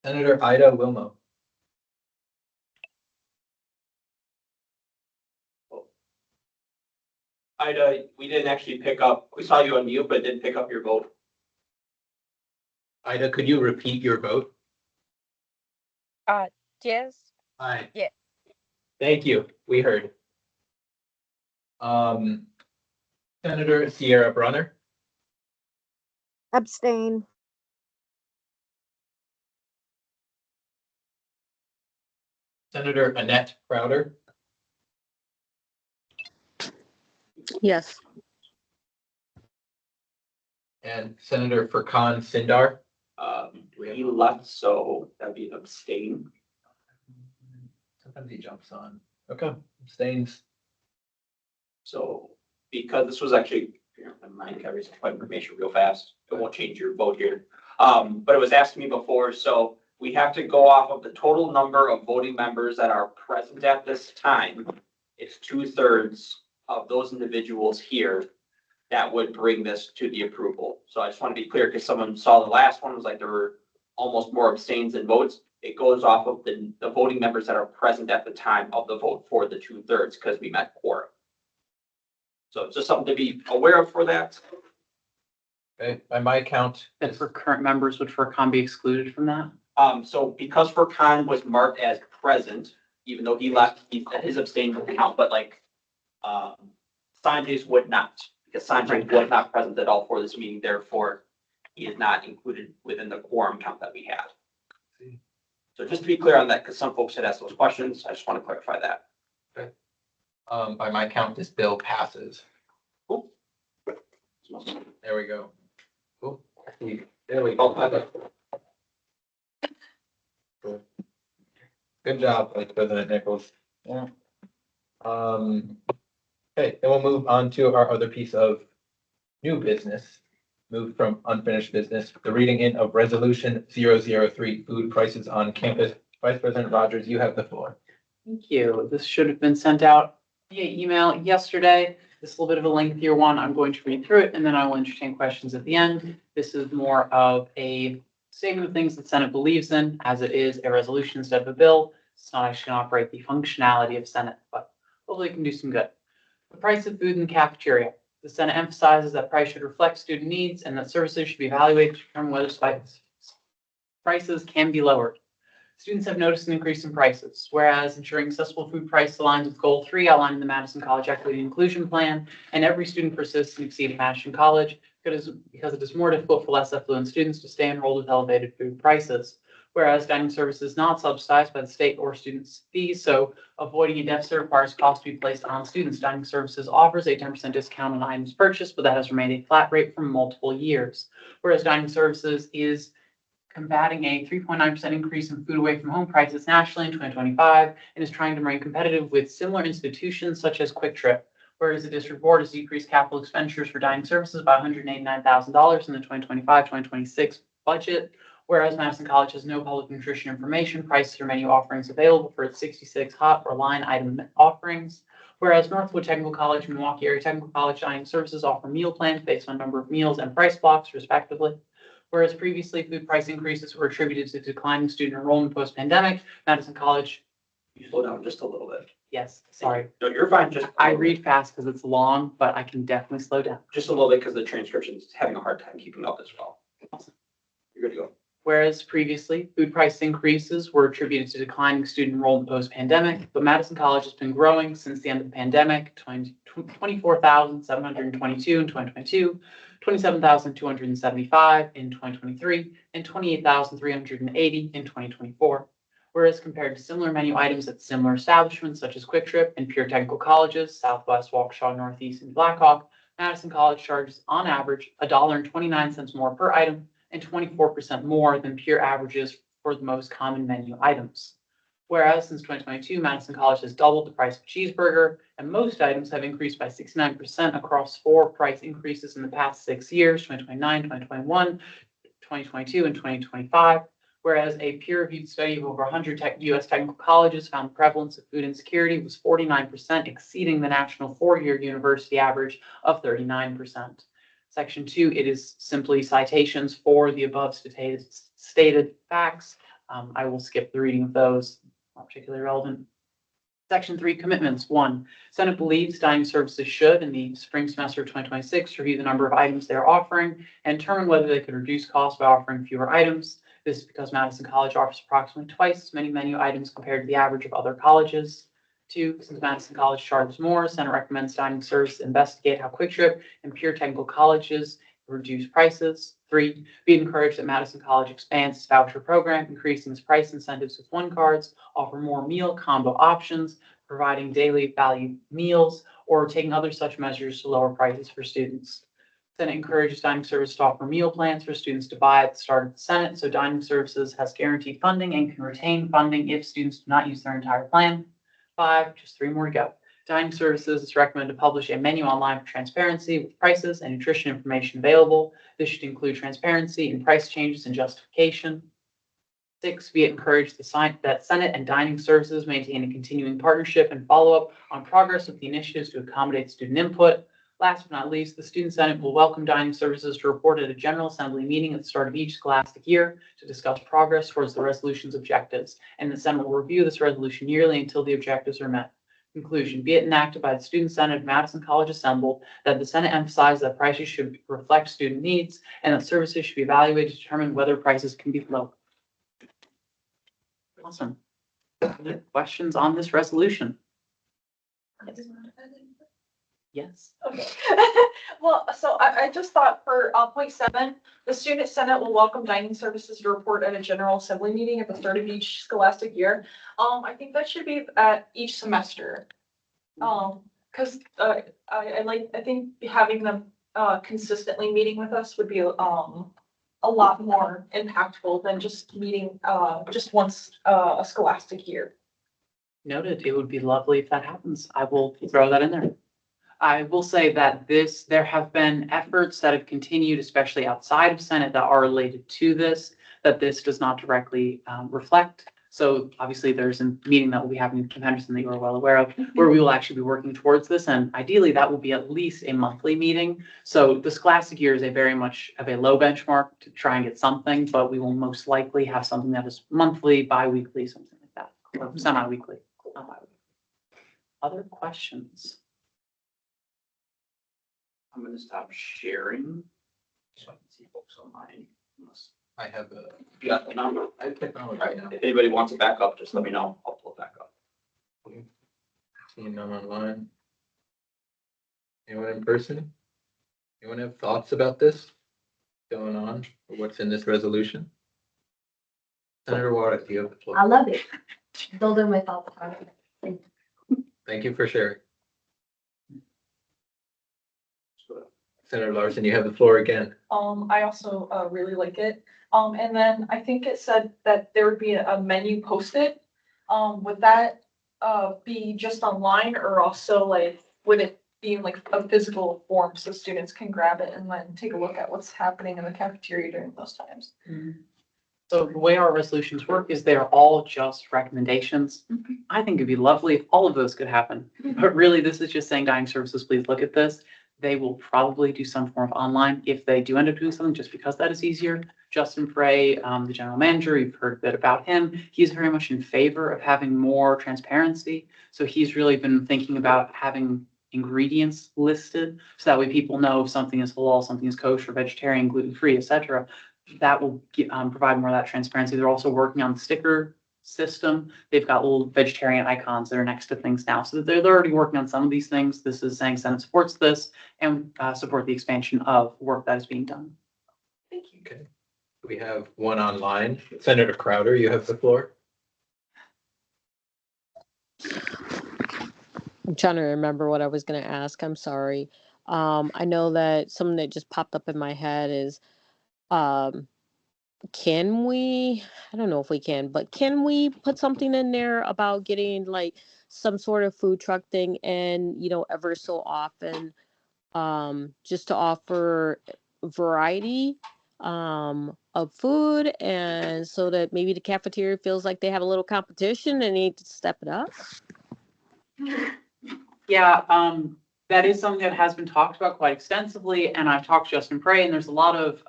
Senator Ida Wilmo. Ida, we didn't actually pick up, we saw you on mute, but didn't pick up your vote. Ida, could you repeat your vote? Yes. Aye. Yeah. Thank you. We heard. Senator Sierra Brunner. Abstain. Senator Annette Crowder. Yes. And Senator Furkan Sindar. He left, so that'd be an abstain. Sometimes he jumps on. Okay, abstains. So because this was actually, never mind, I read some information real fast. It won't change your vote here. But it was asked me before, so we have to go off of the total number of voting members that are present at this time. It's 2/3 of those individuals here that would bring this to the approval. So I just want to be clear, because someone saw the last one, was like there were almost more abstains than votes. It goes off of the voting members that are present at the time of the vote for the 2/3, because we met quorum. So it's just something to be aware of for that. Okay, by my count, And for current members, would FERCon be excluded from that? So because Furkan was marked as present, even though he left, his abstain would count, but like, Sanjay's would not, because Sanjay was not present at all for this meeting, therefore he is not included within the quorum count that we had. So just to be clear on that, because some folks had asked those questions, I just want to clarify that. by my count, this bill passes. Cool. There we go. Cool. There we go. Cool. Good job, Vice President Nichols. Yeah. Okay, then we'll move on to our other piece of new business. Move from unfinished business, the reading in of resolution 003, food prices on campus. Vice President Rogers, you have the floor. Thank you. This should have been sent out via email yesterday. This is a little bit of a lengthier one. I'm going to read through it and then I will entertain questions at the end. This is more of a statement of things the Senate believes in, as it is a resolution instead of a bill. It's not actually going to operate the functionality of Senate, but hopefully it can do some good. The price of food in the cafeteria. The Senate emphasizes that price should reflect student needs and that services should be evaluated to determine whether prices can be lowered. Students have noticed an increase in prices, whereas ensuring accessible food price aligns with Goal 3 outlined in the Madison College Equity and Inclusion Plan, and every student persists in exceeding Madison College because it is more difficult for less affluent students to stay enrolled with elevated food prices. Whereas dining service is not subsidized by the state or students' fees, so avoiding a deficit requires costs to be placed on students. Dining services offers a 10% discount on items purchased, but that has remained a flat rate for multiple years. Whereas dining services is combating a 3.9% increase in food away from home prices nationally in 2025 and is trying to remain competitive with similar institutions such as Quick Trip. Whereas the district board has decreased capital expenditures for dining services by $189,000 in the 2025-2026 budget. Whereas Madison College has no public nutrition information, prices, or menu offerings available for its 66 hot or line item offerings. Whereas Northwood Technical College and Milwaukee Area Technical College dining services offer meal plans based on number of meals and price blocks, respectively. Whereas previously food price increases were attributed to declining student enrollment post-pandemic, Madison College. You slow down just a little bit. Yes, sorry. No, you're fine. Just I read fast because it's long, but I can definitely slow down. just a little bit because the transcription is having a hard time keeping up as well. Awesome. You're good to go. Whereas previously, food price increases were attributed to declining student enrollment post-pandemic, but Madison College has been growing since the end of the pandemic, 24,722 in 2022, 27,275 in 2023, and 28,380 in 2024. Whereas compared to similar menu items at similar establishments such as Quick Trip and Pure Technical Colleges, Southwest, Waukesha, Northeast, and Blackhawk, Madison College charges on average $1.29 more per item and 24% more than peer averages for the most common menu items. Whereas since 2022, Madison College has doubled the price of cheeseburger, and most items have increased by 69% across 4 price increases in the past 6 years, 2029, 2021, 2022, and 2025. Whereas a peer-reviewed study of over 100 U.S. technical colleges found the prevalence of food insecurity was 49%, exceeding the national 4-year university average of 39%. Section 2, it is simply citations for the above stated facts. I will skip the reading of those, not particularly relevant. Section 3, commitments. 1, Senate believes dining services should, in the spring semester of 2026, review the number of items they are offering and determine whether they could reduce costs by offering fewer items. This is because Madison College offers approximately twice as many menu items compared to the average of other colleges. 2, since Madison College charges more, Senate recommends dining service investigate how Quick Trip and Pure Technical Colleges reduce prices. 3, we encourage that Madison College expands its voucher program, increasing its price incentives with one cards, offer more meal combo options, providing daily value meals, or taking other such measures to lower prices for students. Senate encourages dining service to offer meal plans for students to buy at the start of the Senate, so dining services has guaranteed funding and can retain funding if students do not use their entire plan. 5, just 3 more to go. Dining services is recommended to publish a menu online for transparency with prices and nutrition information available. This should include transparency in price changes and justification. 6, be it encouraged that Senate and dining services maintain a continuing partnership and follow-up on progress with the initiatives to accommodate student input. Last but not least, the Student Senate will welcome dining services to report at a General Assembly meeting at the start of each scholastic year to discuss progress towards the resolution's objectives, and the Senate will review this resolution yearly until the objectives are met. Conclusion, be it enacted by the Student Senate of Madison College Assembled that the Senate emphasizes that prices should reflect student needs and that services should be evaluated to determine whether prices can be lowered. Awesome. Any questions on this resolution? Yes. Okay. Well, so I just thought for point 7, the Student Senate will welcome dining services to report at a General Assembly meeting at the start of each scholastic year. I think that should be at each semester. Because I think having them consistently meeting with us would be a lot more impactful than just meeting just once a scholastic year. Noted. It would be lovely if that happens. I will throw that in there. I will say that there have been efforts that have continued, especially outside of Senate, that are related to this, that this does not directly reflect. So obviously there's a meeting that we'll be having in Kim Henderson that you are well aware of, where we will actually be working towards this. And ideally that will be at least a monthly meeting. So the scholastic year is a very much of a low benchmark to try and get something, but we will most likely have something that is monthly, bi-weekly, something like that, or semi-weekly. Not bi-weekly. Other questions? I'm going to stop sharing so I can see folks online. Unless I have you got the number. I have technology Right. now. If anybody wants it back up, just let me know. I'll pull it back up. Seeing none online. Anyone in person? Anyone have thoughts about this going on, or what's in this resolution? Senator Warwick, do you have the I floor? love it. Those are my thoughts on it. Thank you for sharing. Senator Larson, you have the floor again. I also really like it. And then I think it said that there would be a menu posted. Would that be just online or also like, would it be in like a physical form so students can grab it and then take a look at what's happening in the cafeteria during those times? So the way our resolutions work is they're all just recommendations. I think it'd be lovely if all of those could happen. But really, this is just saying dining services, please look at this. They will probably do some form of online if they do end up doing something, just because that is easier. Justin Frey, the general manager, you've heard a bit about him. He's very much in favor of having more transparency. So he's really been thinking about having ingredients listed so that way people know if something is halal, something is kosher, vegetarian, gluten-free, etc. That will provide more of that transparency. They're also working on the sticker system. They've got little vegetarian icons that are next to things now. So they're already working on some of these things. This is saying Senate supports this and support the expansion of work that is being done. Thank you. Okay. We have one online. Senator Crowder, you have the floor. I'm trying to remember what I was going to ask. I'm sorry. I know that something that just popped up in my head is, can we, I don't know if we can, but can we put something in there about getting like some sort of food truck thing and, ever so often, just to offer variety, of food, and so that maybe the cafeteria feels like they have a little competition and need to step it up? Yeah, that is something that has been talked about quite extensively, and I've talked to Justin Prey, and there's a lot of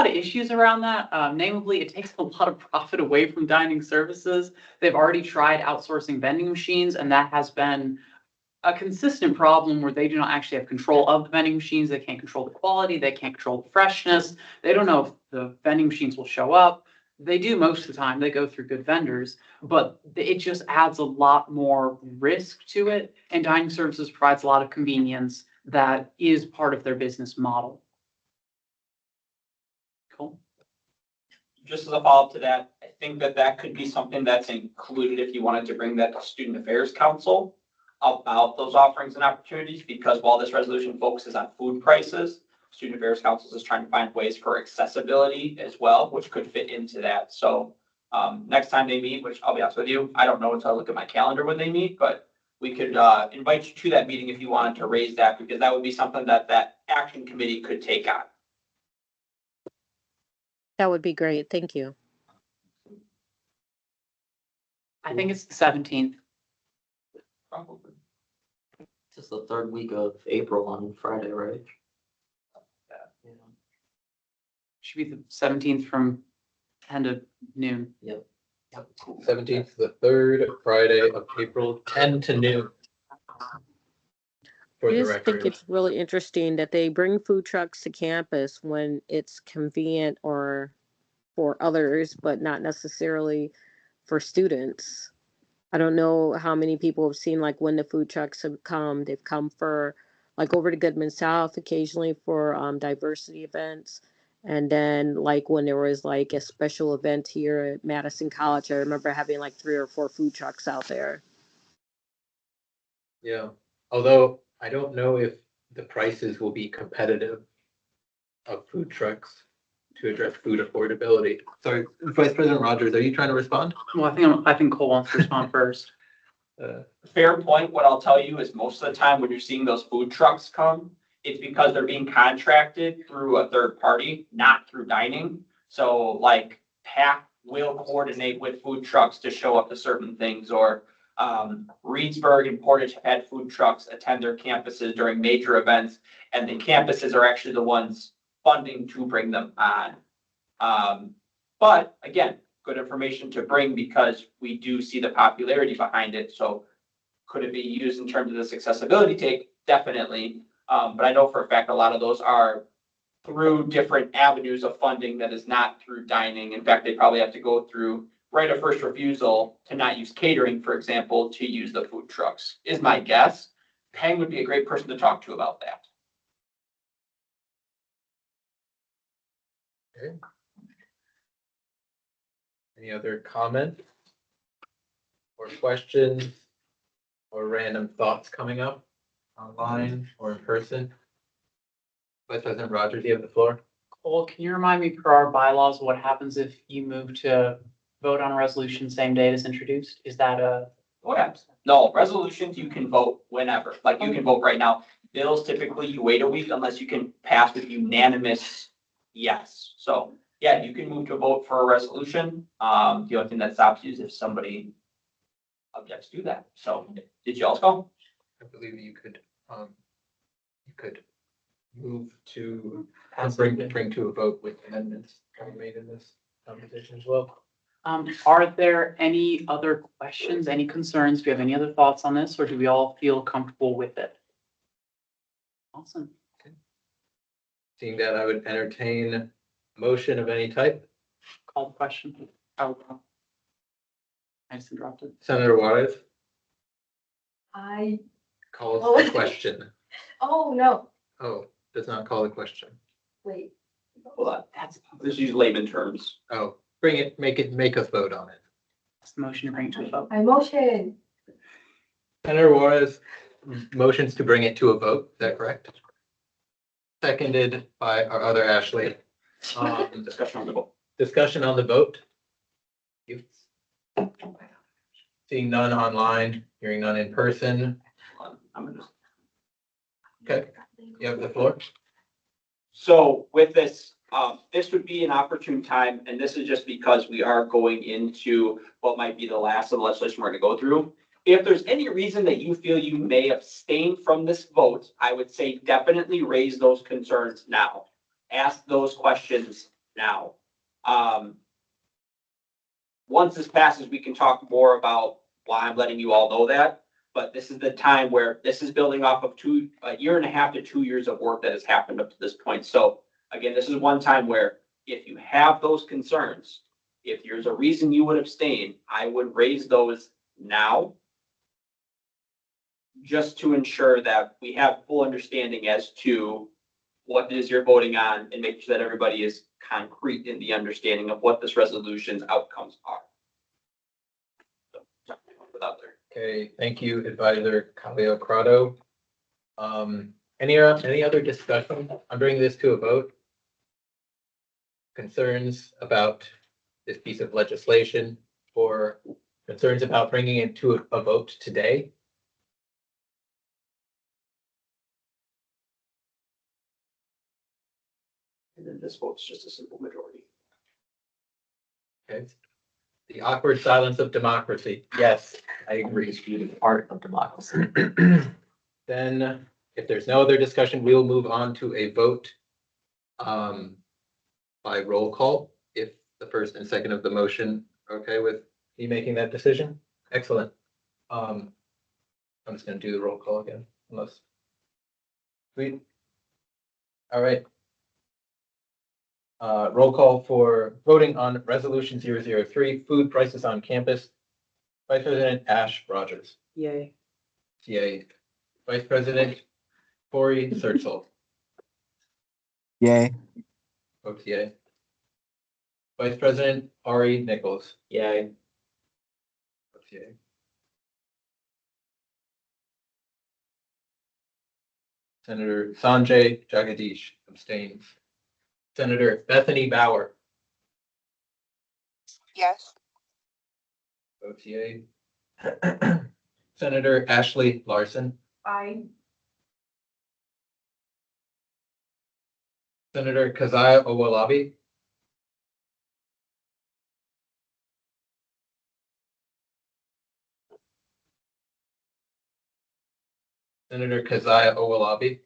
issues around that. Namely, it takes a lot of profit away from dining services. They've already tried outsourcing vending machines, and that has been a consistent problem where they do not actually have control of the vending machines. They can't control the quality. They can't control the freshness. They don't know if the vending machines will show up. They do most of the time. They go through good vendors, but it just adds a lot more risk to it. And dining services provides a lot of convenience that is part of their business model. Cool. Just as a follow-up to that, I think that could be something that's included if you wanted to bring that to Student Affairs Council about those offerings and opportunities, because while this resolution focuses on food prices, Student Affairs Council is trying to find ways for accessibility as well, which could fit into that. So next time they meet, which I'll be honest with you, I don't know until I look at my calendar when they meet, but we could invite you to that meeting if you wanted to raise that, because that would be something that action committee could take on. That would be great. Thank you. I think it's the 17th. Probably. It's the third week of April on Friday, right? Should be the 17th from 10 to noon. Yep. 17th, the third Friday of April, 10 to noon. For I the just think record. it's really interesting that they bring food trucks to campus when it's convenient or for others, but not necessarily for students. I don't know how many people have seen like when the food trucks have come. They've come for like over to Goodman South occasionally for diversity events. And then like when there was like a special event here at Madison College, I remember having like 3 or 4 food trucks out there. Yeah, although I don't know if the prices will be competitive of food trucks to address food affordability. Sorry, Vice President Rogers, are you trying to respond? Well, I think Cole wants to respond first. Fair point. What I'll tell you is most of the time when you're seeing those food trucks come, it's because they're being contracted through a third party, not through dining. So like PAC will coordinate with food trucks to show up to certain things, or Reedsburg and Portage have had food trucks attend their campuses during major events, and the campuses are actually the ones funding to bring them on. But again, good information to bring because we do see the popularity behind it. So could it be used in terms of this accessibility take? Definitely. But I know for a fact a lot of those are through different avenues of funding that is not through dining. In fact, they probably have to go through right of first refusal to not use catering, for example, to use the food trucks, is my guess. Peng would be a great person to talk to about that. Okay. Any other comments or questions or random thoughts coming up online or in person? Vice President Rogers, you have the floor. Cole, can you remind me per our bylaws what happens if you move to vote on a resolution same day as introduced? Is that a? Oh, yeah. No, resolutions, you can vote whenever, like you can vote right now. Bills, typically you wait a week unless you can pass with unanimous yes. So, yeah, you can move to vote for a resolution. The only thing that stops you is if somebody objects to that. So, did you all go? I believe you could move to bring to a vote with amendments made in this conversation as well. Are there any other questions, any concerns? Do you have any other thoughts on this, or do we all feel comfortable with it? Awesome. Seeing that, I would entertain a motion of any type. Call the question. Oh, I just interrupted. Senator Juarez I, calls the question. oh, no, Oh, does not call the question. wait. Hold on. Let's use layman terms. Oh, make us vote on it. That's the motion to bring it to a vote. I motion. Senator Juarez motions to bring it to a vote. Is that correct? Seconded by our other Ashley. Discussion on the vote. Discussion on the vote. Seeing none online, hearing none in person. I'm gonna just. Okay, you have the floor. So with this, this would be an opportune time, and this is just because we are going into what might be the last of the legislation we're gonna go through. If there's any reason that you feel you may abstain from this vote, I would say definitely raise those concerns now. Ask those questions now. Once this passes, we can talk more about why I'm letting you all know that. But this is the time where this is building off of a year and a half to 2 years of work that has happened up to this point. So again, this is one time where if you have those concerns, if there's a reason you would abstain, I would raise those now, just to ensure that we have full understanding as to what it is you're voting on and make sure that everybody is concrete in the understanding of what this resolution's outcomes are. So, without there. Okay, thank you, Advisor Khalil Crotto. Any other discussion? I'm bringing this to a vote. Concerns about this piece of legislation or concerns about bringing it to a vote today? And then this vote's just a simple majority. Okay. The awkward silence of democracy. Yes, I agree. Disputed part of democracy. Then, if there's no other discussion, we'll move on to a vote by roll call, if the first and second of the motion are okay with me making that decision. Excellent. I'm just gonna do the roll call again, unless. Sweet. All right. Roll call for voting on resolution 003, food prices on campus. Vice President Ash Rogers. Yay. Yay. Vice President Corey Searchel. Yay. Votes yay. Vice President Ari Nichols. Yay. Votes yay. Senator Sanjay Jagadish abstains. Senator Bethany Bauer. Yes. Votes yay. Senator Ashley Larson. I. Senator Keziah Owolabi. Senator Keziah Owolabi.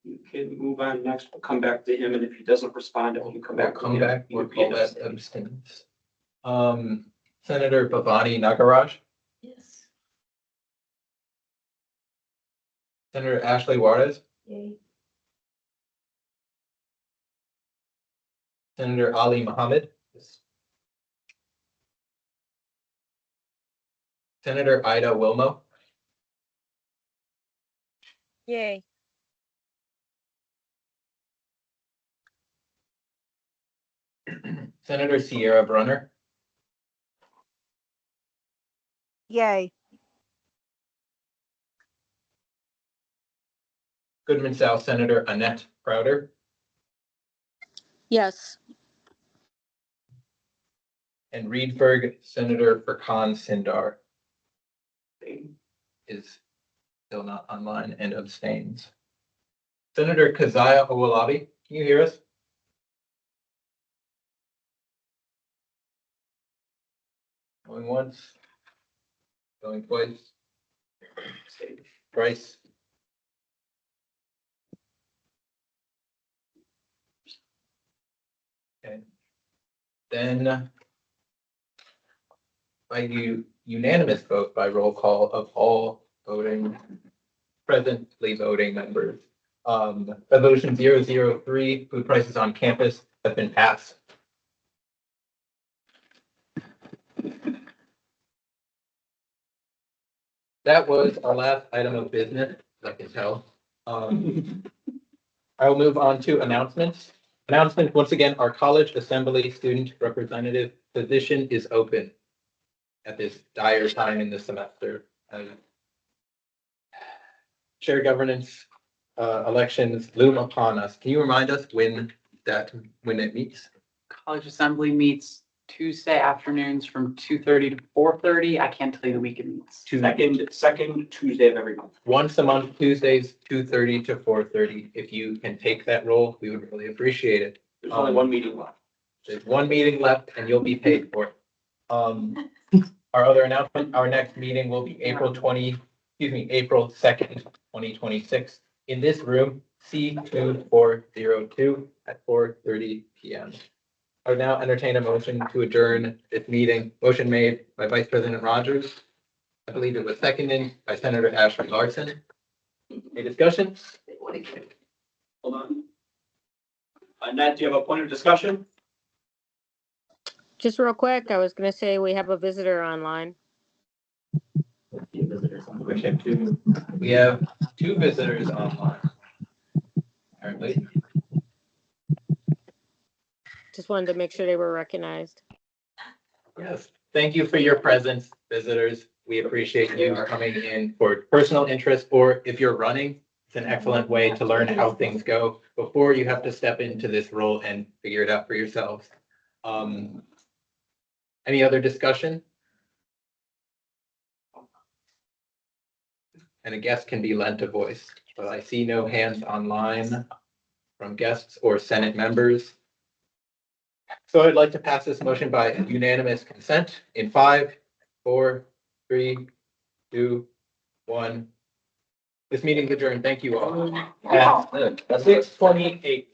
You can move on next. We'll come back to him, and if he doesn't respond, if you come back. Come back, we'll call that abstinence. Senator Bhavani Nagaraj. Yes. Senator Ashley Juarez. Yay. Senator Ali Mohammed. Senator Ida Wilmo. Yay. Senator Sierra Brunner. Yay. Goodman South Senator Annette Crowder. Yes. And Reedburg Senator Furkan Sindar is still not online and abstains. Senator Keziah Owolabi, can you hear us? Going once. Going twice. Bryce. Okay. Then by unanimous vote by roll call of all presently voting members, resolution 003, food prices on campus, has been passed. That was our last item of business, as I can tell. I will move on to announcements. Announcement, once again, our college assembly student representative position is open at this dire time in the semester. Shared governance elections loom upon us. Can you remind us when it meets? College Assembly meets Tuesday afternoons from 2:30 to 4:30. I can't tell you the week it meets. Second Tuesday of every month. Once a month, Tuesdays, 2:30 to 4:30. If you can take that role, we would really appreciate it. There's only one meeting left. There's one meeting left and you'll be paid for it. Our other announcement, our next meeting will be April 2nd, 2026 in this room, C2402 at 4:30 p.m. I would now entertain a motion to adjourn this meeting. Motion made by Vice President Rogers. I believe it was seconded by Senator Ashley Larson. Any discussion? Hold on. Annette, do you have a point of discussion? Just real quick, I was gonna say we have a visitor online. We have two visitors online. Apparently. Just wanted to make sure they were recognized. Yes. Thank you for your presence, visitors. We appreciate you coming in for personal interest, or if you're running, it's an excellent way to learn how things go before you have to step into this role and figure it out for yourselves. Any other discussion? And a guest can be lent a voice, but I see no hands online from guests or Senate members. So I'd like to pass this motion by unanimous consent in 5, 4, 3, 2, 1. This meeting is adjourned. Thank you all. At 6:28.